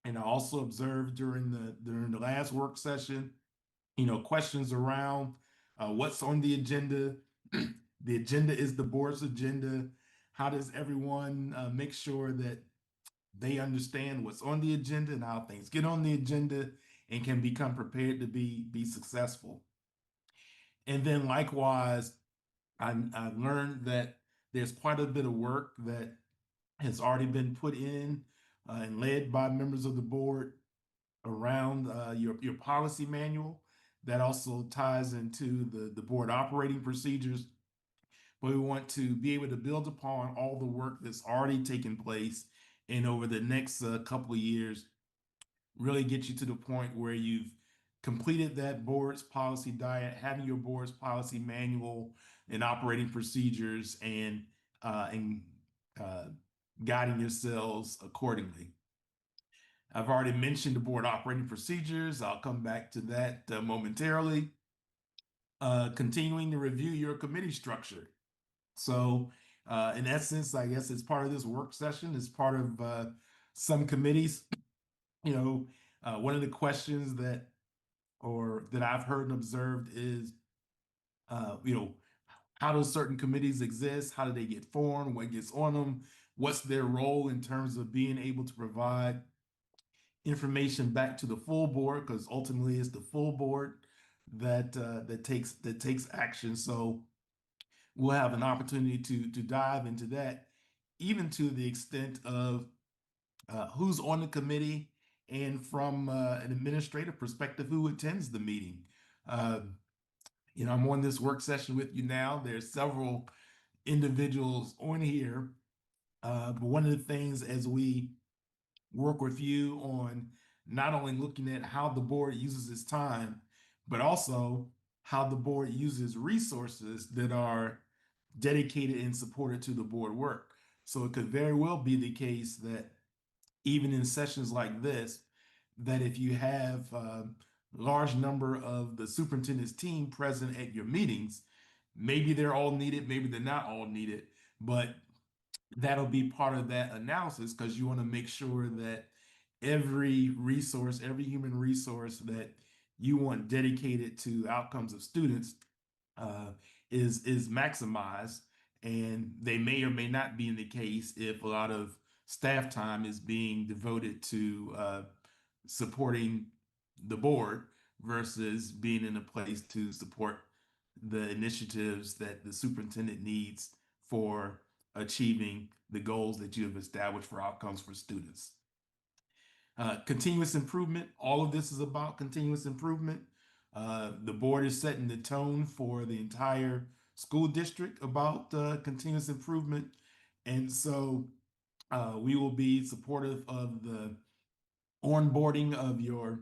I also observed during the last work session, you know, questions around what's on the agenda. The agenda is the board's agenda. How does everyone make sure that they understand what's on the agenda and how things get on the agenda and can become prepared to be successful? And then likewise, I learned that there's quite a bit of work that has already been put in and led by members of the board around your policy manual. That also ties into the board operating procedures. But we want to be able to build upon all the work that's already taken place, and over the next couple of years, really get you to the point where you've completed that board's policy diet, having your board's policy manual and operating procedures, and guiding yourselves accordingly. I've already mentioned the board operating procedures. I'll come back to that momentarily. Continuing to review your committee structure. So in essence, I guess it's part of this work session, it's part of some committees. You know, one of the questions that I've heard and observed is, you know, how do certain committees exist? How do they get formed? What gets on them? What's their role in terms of being able to provide information back to the full board? Because ultimately, it's the full board that takes action. So we'll have an opportunity to dive into that, even to the extent of who's on the committee, and from an administrative perspective, who attends the meeting. You know, I'm on this work session with you now. There's several individuals on here, but one of the things as we work with you on not only looking at how the board uses its time, but also how the board uses resources that are dedicated and supported to the board work. So it could very well be the case that even in sessions like this, that if you have a large number of the superintendent's team present at your meetings, maybe they're all needed, maybe they're not all needed, but that'll be part of that analysis, because you want to make sure that every resource, every human resource that you want dedicated to outcomes of students is maximized. And they may or may not be in the case if a lot of staff time is being devoted to supporting the board versus being in a place to support the initiatives that the superintendent needs for achieving the goals that you have established for outcomes for students. Continuous improvement, all of this is about continuous improvement. The board is setting the tone for the entire school district about continuous improvement. And so we will be supportive of the onboarding of your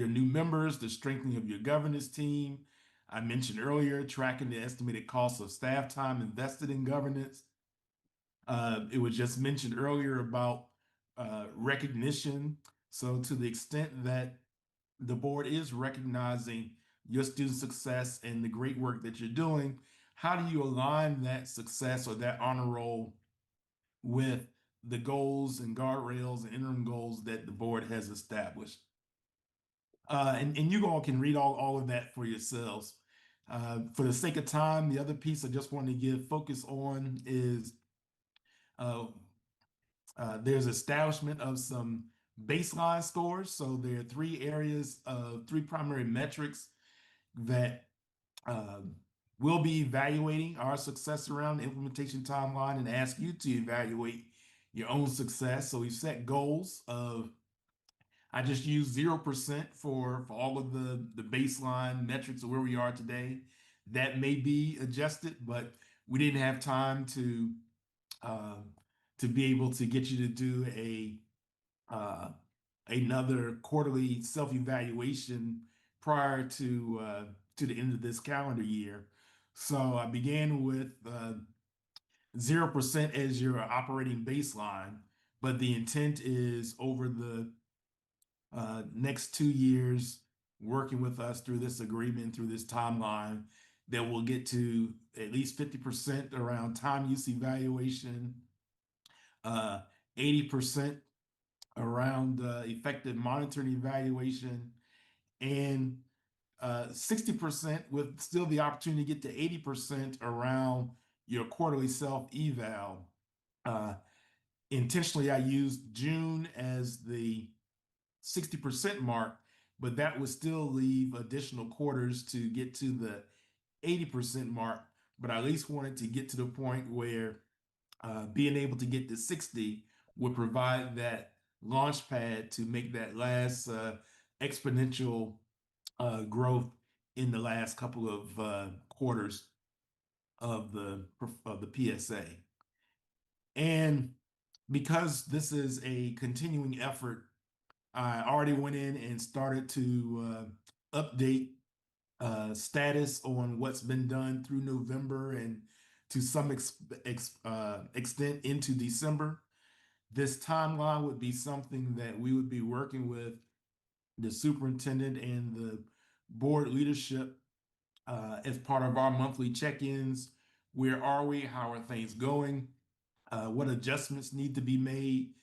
new members, the strengthening of your governance team. I mentioned earlier, tracking the estimated cost of staff time invested in governance. It was just mentioned earlier about recognition. So to the extent that the board is recognizing your student success and the great work that you're doing, how do you align that success or that honor roll with the goals and guardrails and interim goals that the board has established? And you all can read all of that for yourselves. For the sake of time, the other piece I just want to give focus on is there's establishment of some baseline scores. So there are three primary metrics that we'll be evaluating our success around the implementation timeline and ask you to evaluate your own success. So we've set goals of, I just use 0% for all of the baseline metrics of where we are today. That may be adjusted, but we didn't have time to be able to get you to do another quarterly self-evaluation prior to the end of this calendar year. So I began with 0% as your operating baseline, but the intent is over the next 2 years, working with us through this agreement, through this timeline, that we'll get to at least 50% around time use evaluation, 80% around effective monitoring evaluation, and 60% with still the opportunity to get to 80% around your quarterly self-eval. Intentionally, I used June as the 60% mark, but that would still leave additional quarters to get to the 80% mark. But I at least wanted to get to the point where being able to get to 60 would provide that launch pad to make that last exponential growth in the last couple of quarters of the PSA. And because this is a continuing effort, I already went in and started to update status on what's been done through November and to some extent into December. This timeline would be something that we would be working with the superintendent and the board leadership as part of our monthly check-ins. Where are we? How are things going? What adjustments need to be made?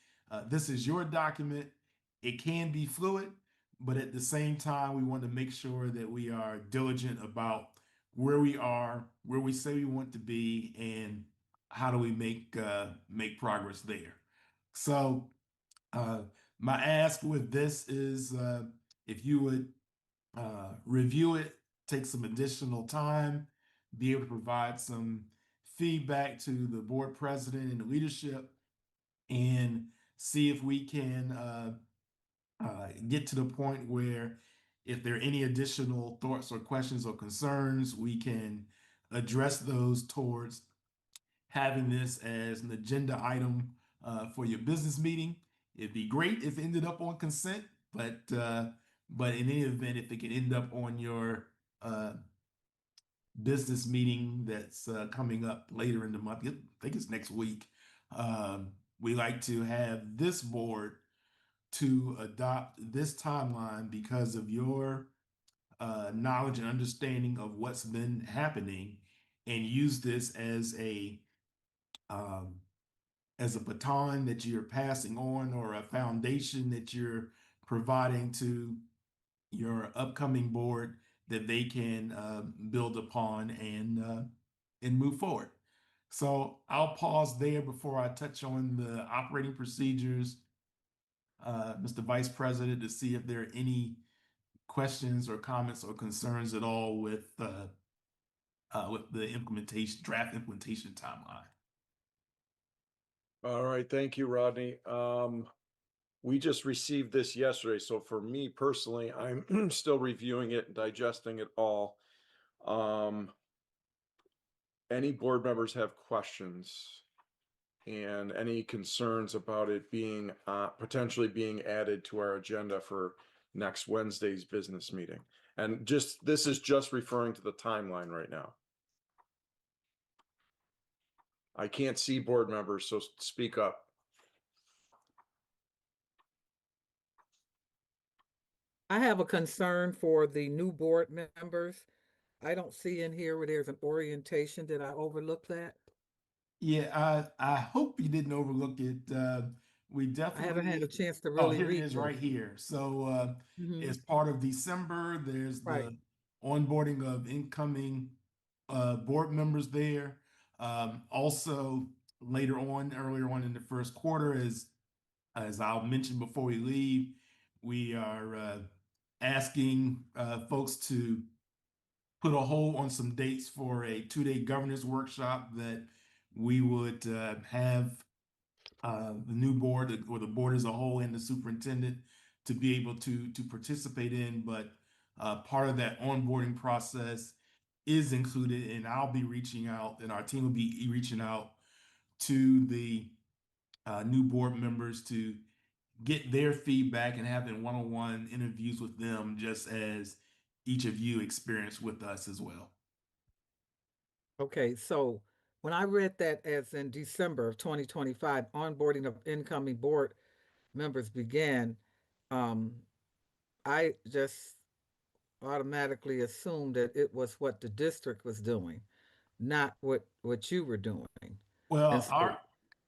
This is your document. It can be fluid, but at the same time, we want to make sure that we are diligent about where we are, where we say we want to be, and how do we make progress there. So my ask with this is if you would review it, take some additional time, be able to provide some feedback to the board president and the leadership, and see if we can get to the point where if there are any additional thoughts or questions or concerns, we can address those towards having this as an agenda item for your business meeting. It'd be great if it ended up on consent, but in any event, if it can end up on your business meeting that's coming up later in the month, I think it's next week, we like to have this board to adopt this timeline because of your knowledge and understanding of what's been happening, and use this as a baton that you're passing on, or a foundation that you're providing to your upcoming board that they can build upon and move forward. So I'll pause there before I touch on the operating procedures, Mr. Vice President, to see if there are any questions or comments or concerns at all with the draft implementation timeline. All right, thank you, Rodney. We just received this yesterday, so for me personally, I'm still reviewing it and digesting it all. Any board members have questions and any concerns about it being potentially being added to our agenda for next Wednesday's business meeting? And just this is just referring to the timeline right now. I can't see board members, so speak up. I have a concern for the new board members. I don't see in here where there's an orientation. Did I overlook that? Yeah, I hope you didn't overlook it. We I haven't had a definitely, chance to oh, really here it read is this. right here. So Mhm. as part of December, there's Right. the onboarding of incoming board members there. Also, earlier on in the first quarter, as I'll mention before we leave, we are asking folks to put a hold on some dates for a 2-day governance workshop that we would have the new board or the board as a whole and the superintendent to be able to participate in. But part of that onboarding process is included, and I'll be reaching out, and our team will be reaching out to the new board members to get their feedback and having one-on-one interviews with them, just as each of you experienced with us as well. Okay, so when I read that as in December of 2025, onboarding of incoming board members began, um, I just automatically assumed that it was what the district was doing, not what you were doing. And Well, so,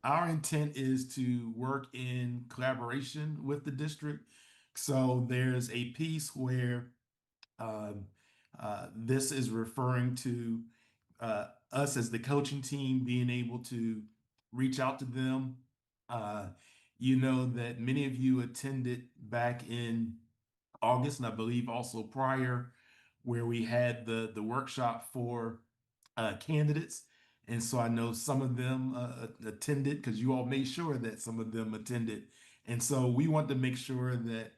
our intent is to work in collaboration with the district. So there's a piece where um, this is referring to us as the coaching team being able to reach out to them. Uh, you know that many of you attended back in August, and I believe also prior, where we had the workshop for candidates. And so I know some of them attended because you all made sure that some of them attended. And so we want to make sure that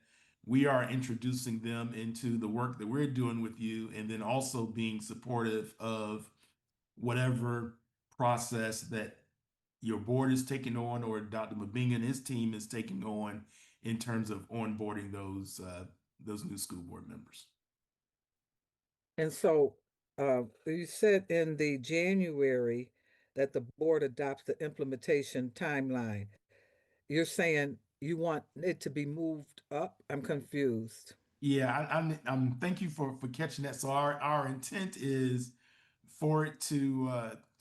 we are introducing them into the work that we're doing with you, and then also being supportive of whatever process that your board is taking on or Dr. Mabinga and his team is taking on in terms of onboarding those new school board members. and so you said in the January that the board adopts the implementation timeline. You're saying you want it to be moved up? I'm confused. Yeah, I'm thank you for catching that. So our intent is for it to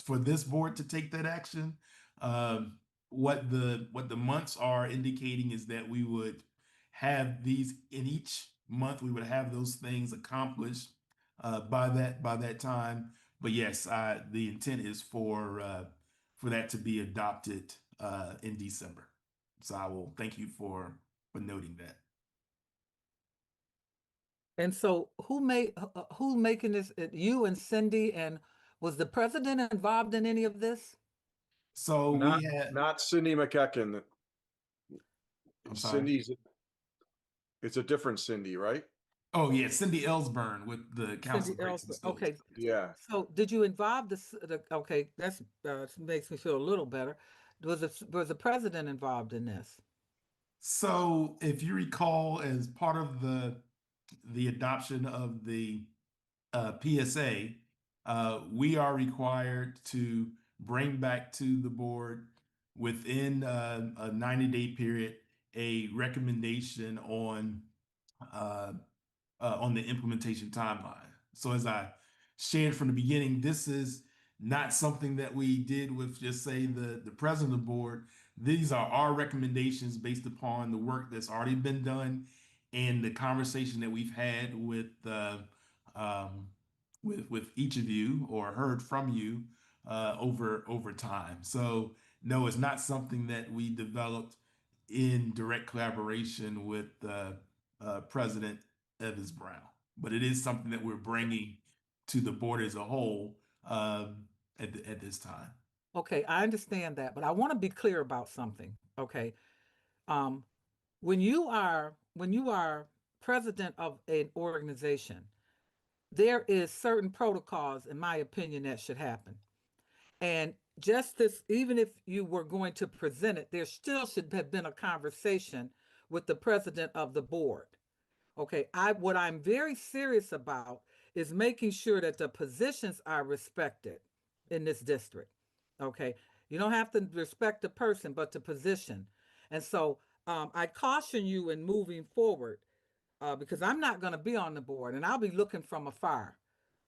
for this board to take that action. Um, what the months are indicating is that we would have these in each month. We would have those things accomplished by that time. But yes, the intent is for that to be adopted in December. So I will thank you for noting that. And so who making this? You and Cindy, and was the president involved in any of this? So Not we had, not Cindy McEcken. I'm sorry. Cindy's it's a different Cindy, right? Oh yeah, Cindy Ellsburn with the Council Cindy of Greats and Ellsworth. Schools. Okay. Yeah. So did you involve okay, that's makes me feel a little better. Was the president involved in this? So if you recall, as part of the adoption of the PSA, we are required to bring back to the board within a 90-day period a recommendation uh, on the implementation timeline. So as I shared from the beginning, this is not something that we did with just say the president of the board. These are our recommendations based upon the work that's already been done and the conversation that we've had um, with each of you or heard from you over time. So no, it's not something that we developed in direct collaboration with President Evans Brown, but it is something that we're bringing to the board as a whole at this time. Okay, I understand that, but I want to be clear about something. Okay. Um, when you are president of an organization, there is certain protocols, in my opinion, that should happen. And just this, even if you were going to present it, there still should have been a conversation with the president of the board. Okay, what I'm very serious about is making sure that the positions are respected in this district. Okay, you don't have to respect the person, but the position. And so I caution you in moving forward because I'm not going to be on the board and I'll be looking from afar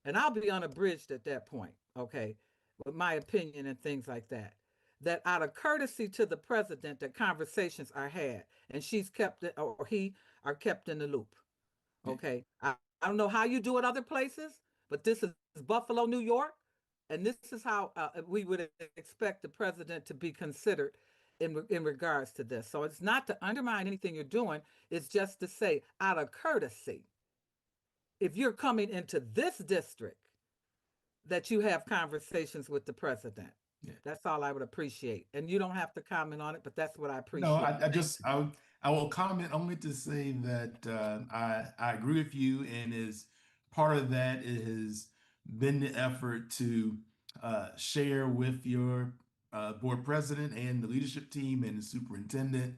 and I'll be unabridged at that point. Okay, with my opinion and things like that. That out of courtesy to the president, that conversations are had and she's kept it or he are kept in the loop. Okay. I don't know how you do it other places, but this is Buffalo, New York. And this is how we would expect the president to be considered in regards to this. So it's not to undermine anything you're doing. It's just to say, out of courtesy, if you're coming into this district, that you have conversations with the president. Yeah. That's all I would appreciate. And you don't have to comment on it, but that's what I No, appreciate. I will comment only to say that I agree with you, and as part of that, it has been the effort to share with your board president and the leadership team and the superintendent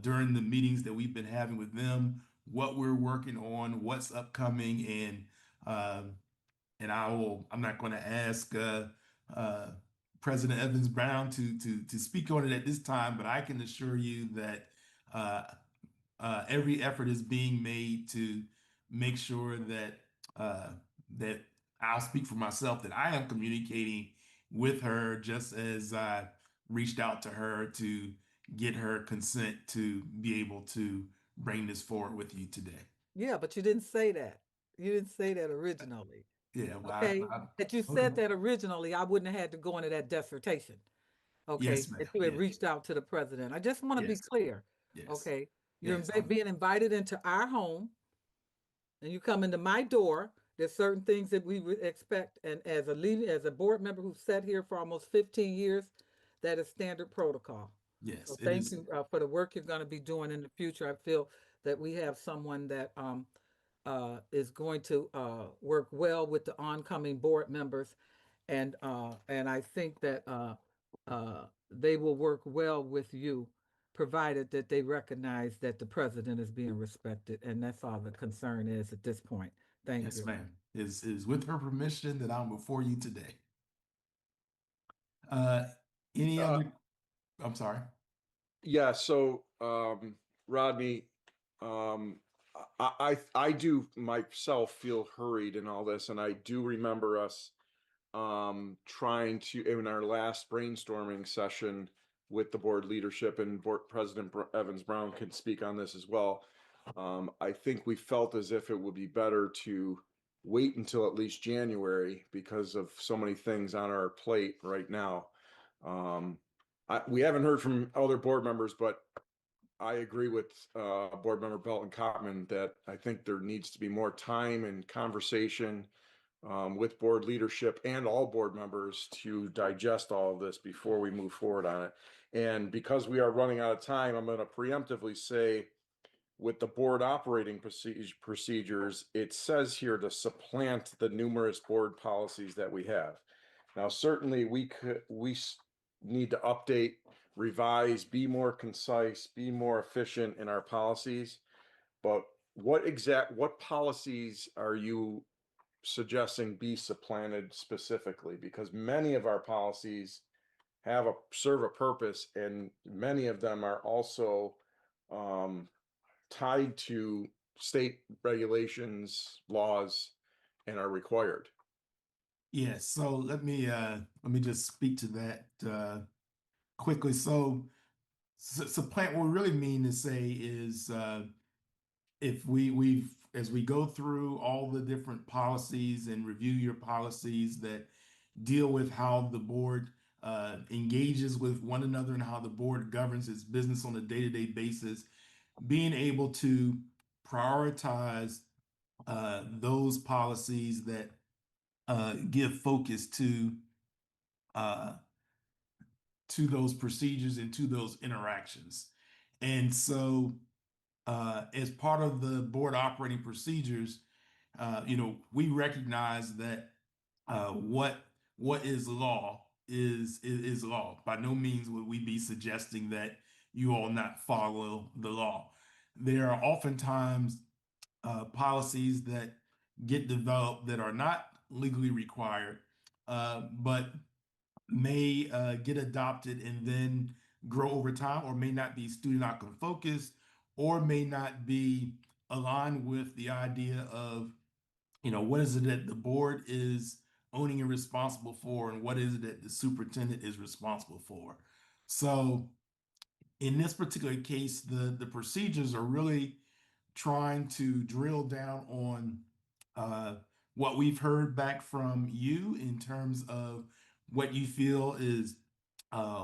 during the meetings that we've been having with them, what we're working on, what's upcoming, um, and I'm not going to ask uh, President Evans Brown to speak on it at this time, but I can assure you that uh, every effort is being made to make sure that that I'll speak for myself, that I am communicating with her just as I reached out to her to get her consent to be able to bring this forward with you today. Yeah, but you didn't say that. You didn't say that originally. Yeah, well, Okay, had you okay. said that originally, I wouldn't have had to go into that dissertation. Okay, Yes, ma'am. that you had Yes, reached out to the president. I just want to be yes, clear. yes, Okay, you're yes. being invited into our home and you come into my door. There's certain things that we would expect, and as a lead, as a board member who sat here for almost 15 years, that is standard protocol. Yes, So it thank is. you for the work you're going to be doing in the future. I feel that we have someone that is going to work well with the oncoming board members, and I think that they will work well with you, provided that they recognize that the president is being respected, and that's all the concern is at this point. Thank Yes, you. ma'am. Is with her permission that I'm before you today. Uh, any Uh, other? I'm sorry. Yeah, so Rodney, um I do myself feel hurried in all this, and I do remember us trying to, in our last brainstorming session with the board leadership, and board president Evans Brown can speak on this as well. I think we felt as if it would be better to wait until at least January because of so many things on our plate right now. um we haven't heard from other board members, but I agree with board member Belton Cotman that I think there needs to be more time and conversation with board leadership and all board members to digest all of this before we move forward on it. And because we are running out of time, I'm going to preemptively say, with the board operating procedures, it says here to supplant the numerous board policies that we have. Now, certainly we need to update, revise, be more concise, be more efficient in our policies. But what policies are you suggesting be supplanted specifically? Because many of our policies serve a purpose, and many of them are also um, tied to state regulations, laws, and are required. Yes. So let me just speak to that quickly. So supplant, what we really mean to say is if we've as we go through all the different policies and review your policies that deal with how the board engages with one another and how the board governs its business on a day-to-day basis, being able to prioritize those policies that give focus to uh, to those procedures and to those interactions. And so, as part of the board operating procedures, we recognize that what is law is law. By no means would we be suggesting that you all not follow the law. There are oftentimes policies that get developed that are not legally required, but may get adopted and then grow over time, or may not be student outcome focused, or may not be aligned with the idea of, what is it that the board is owning and responsible for, and what is it that the superintendent is responsible for. So in this particular case, the procedures are really trying to drill down on what we've heard back from you in terms of what you feel is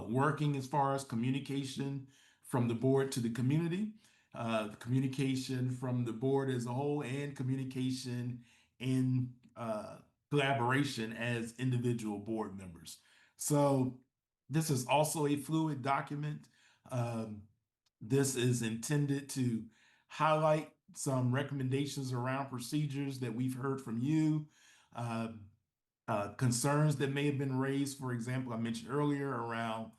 working as far as communication from the board to the community, communication from the board as a whole, and communication in collaboration as individual board members. So this is also a fluid document. Um, this is intended to highlight some recommendations around procedures that we've heard from you, uh, concerns that may have been raised. For example, I mentioned earlier around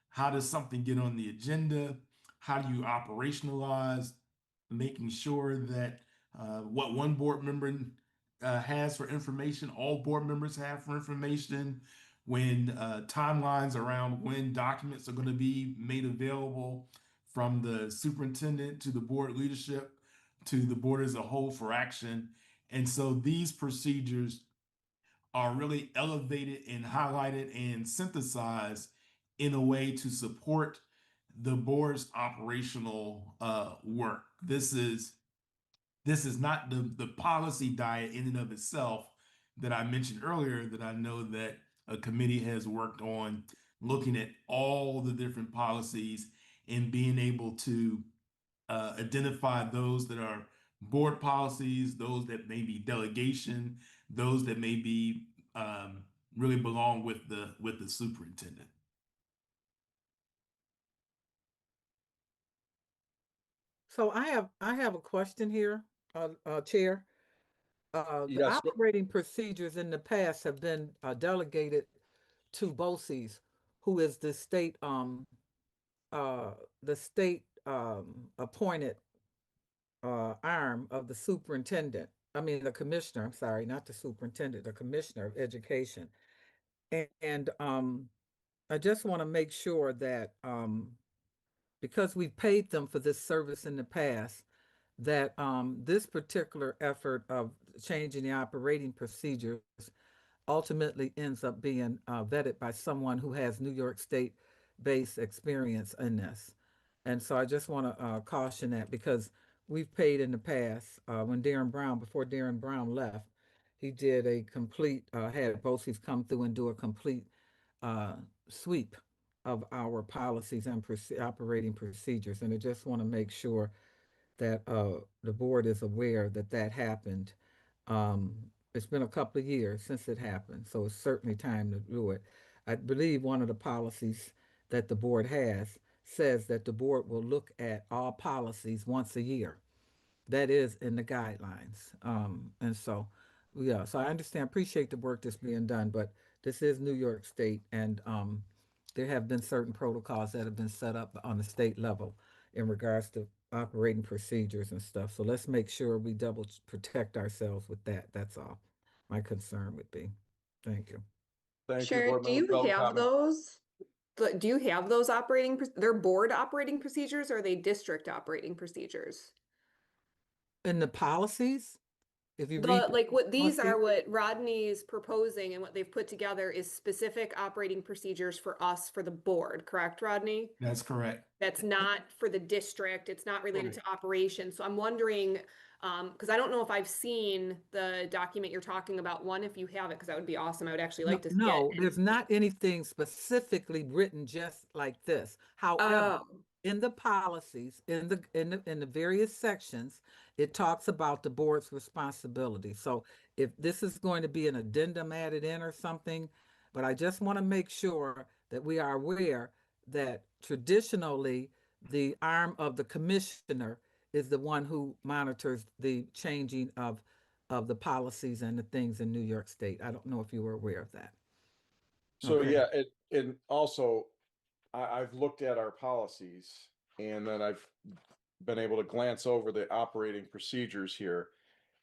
how does something get on the agenda? How do you operationalize making sure that what one board member has for information, all board members have for information, when timelines around when documents are going to be made available from the superintendent to the board leadership to the board as a whole for action. And so these procedures are really elevated and highlighted and synthesized in a way to support the board's operational work. This is not the policy diet in and of itself that I mentioned earlier, that I know that a committee has worked on, looking at all the different policies and being able to identify those that are board policies, those that may be delegation, those that may be really belong with the superintendent. So I have a question here, Chair. The Yes, operating procedures in the past have been delegated to BOCES, who is uh the state appointed arm of the superintendent. I mean the commissioner, I'm sorry, not the superintendent, the commissioner of education. And I just want to make sure that because we've paid them for this service in the past, that this particular effort of changing the operating procedures ultimately ends up being vetted by someone who has New York State-based experience in this. And so I just want to caution that, because we've paid in the past, when before Darren Brown left, he did a complete, had BOCES come through and do a complete uh, sweep of our policies and operating procedures. And I just want to make sure that the board is aware that that happened. Um, it's been a couple of years since it happened, so it's certainly time to do it. I believe one of the policies that the board has says that the board will look at all policies once a year. That is in the guidelines. And so, yeah, so I understand, appreciate the work that's being done, but this is New York State, and there have been certain protocols that have been set up on the state level in regards to operating procedures and stuff. So let's make sure we double protect ourselves with that. That's all my concern would be. Thank you. thank you, Sharon, Board do Member you have Beltran. those? Do you have those they're board operating procedures, or are they district operating procedures? In the policies, if you read Like what these policy, are, what Rodney's proposing and what they've put together is specific operating procedures for us, for the board, correct, Rodney? That's correct. That's not for the district. It's not related Right. to operations. So I'm wondering, because I don't know if I've seen the document you're talking about. One, if you have it, because that would be awesome. I would actually like to see no, it. there's not anything specifically written just like this. However, Oh, in the policies, in the various sections, it talks about the board's responsibility. So if this is going to be an addendum added in or something, but I just want to make sure that we are aware that traditionally the arm of the commissioner is the one who monitors the changing of the policies and the things in New York State. I don't know if you were aware of that. So Okay. yeah, and also I've looked at our policies and then I've been able to glance over the operating procedures here.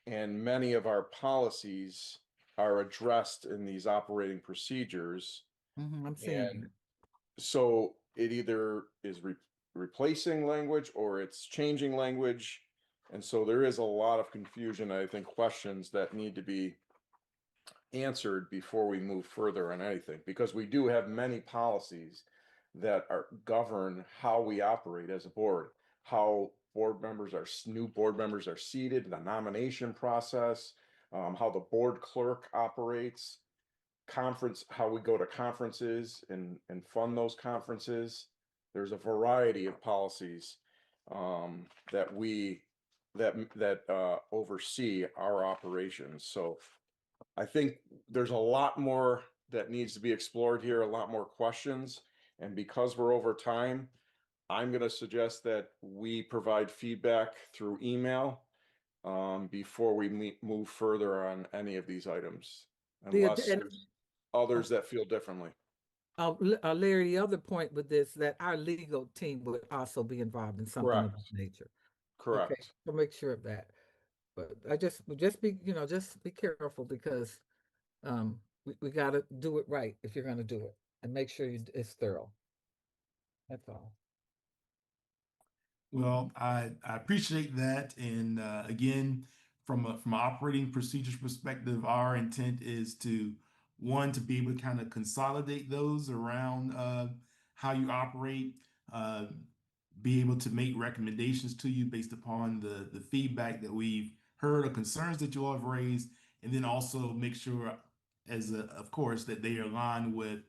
And many of our policies are addressed in these operating procedures. I'm seeing And that. so it either is replacing language or it's changing language. And so there is a lot of confusion, I think, questions that need to be answered before we move further on anything, because we do have many policies that are govern how we operate as a board, how new board members are seated, the nomination process, how the board clerk operates, how we go to conferences and fund those conferences. There's a variety of policies that oversee our operations. So I think there's a lot more that needs to be explored here, a lot more questions. And because we're over time, I'm going to suggest that we provide feedback through email before we move further on any of these items, unless there's others that feel differently. Larry, the other point with this, that our legal team would also be involved in something of Correct. that nature. Correct. Okay, so make sure of that. But I just be, just be careful because we got to do it right if you're going to do it, and make sure it's thorough. That's all. Well, I appreciate that. And again, from an operating procedures perspective, our intent is to one, to be able to kind of consolidate those around how you operate, uh, be able to make recommendations to you based upon the feedback that we've heard or concerns that you all have raised, and then also make sure, of course, that they align with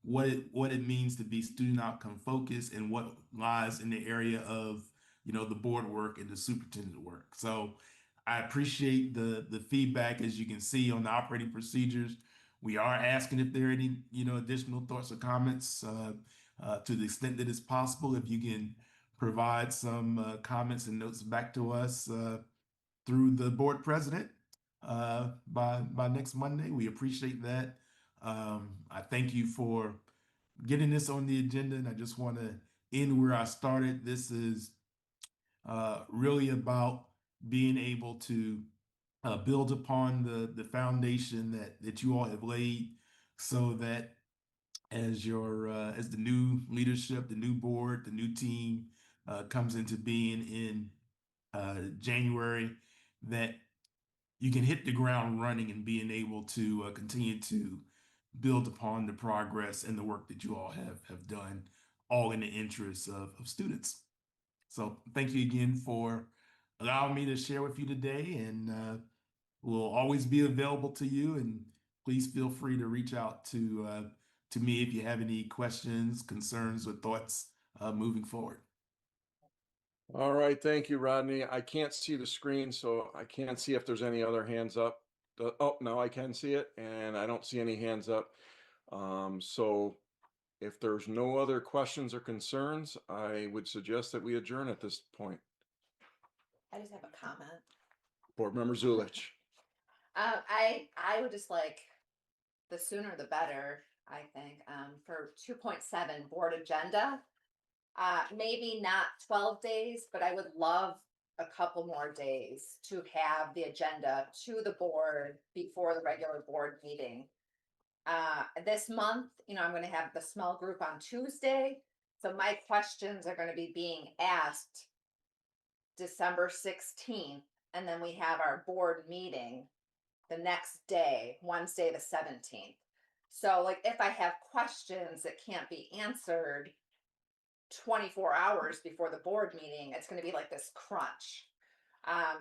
what it means to be student outcome focused and what lies in the area of the board work and the superintendent work. So I appreciate the feedback. As you can see on the operating procedures, we are asking if there are any additional thoughts or comments to the extent that it's possible. If you can provide some comments and notes back to us through the board president by next Monday, we appreciate that. I thank you for getting this on the agenda, and I just want to end where I started. This is really about being able to build upon the foundation that you all have laid, so that as the new leadership, the new board, the new team comes into being in January, that you can hit the ground running and being able to continue to build upon the progress and the work that you all have done, all in the interest of students. So thank you again for allowing me to share with you today, and we'll always be available to you. And please feel free to reach out to me if you have any questions, concerns, or thoughts moving forward. All right, thank you, Rodney. I can't see the screen, so I can't see if there's any other hands up. Oh, no, I can see it, and I don't see any hands up. So if there's no other questions or concerns, I would suggest that we adjourn at this point. I just have a comment. Board Member Zulich. I would just like, the sooner the better, I think, for 2.7 board agenda. Maybe not 12 days, but I would love a couple more days to have the agenda to the board before the regular board meeting. This month, I'm going to have the small group on Tuesday. So my questions are going to be being asked December 16th. And then we have our board meeting the next day, Wednesday, the 17th. So like, if I have questions that can't be answered 24 hours before the board meeting, it's going to be like this crunch.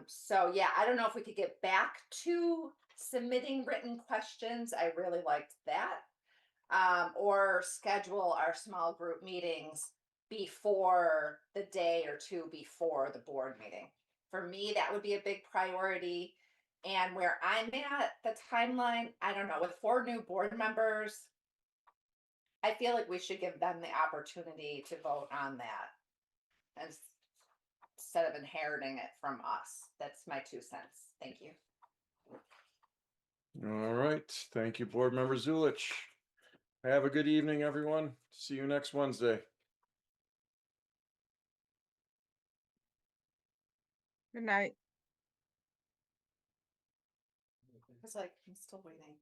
So yeah, I don't know if we could get back to submitting written questions. I really liked that. Or schedule our small group meetings before the day or two before the board meeting. For me, that would be a big priority. And where I'm at, the timeline, I don't know, with 4 new board members, I feel like we should give them the opportunity to vote on that. Instead of inheriting it from us. That's my 2 cents. Thank you. All right, thank you, Board Member Zulich. Have a good evening, everyone. See you next Wednesday. Good night. It's like, I'm still waiting.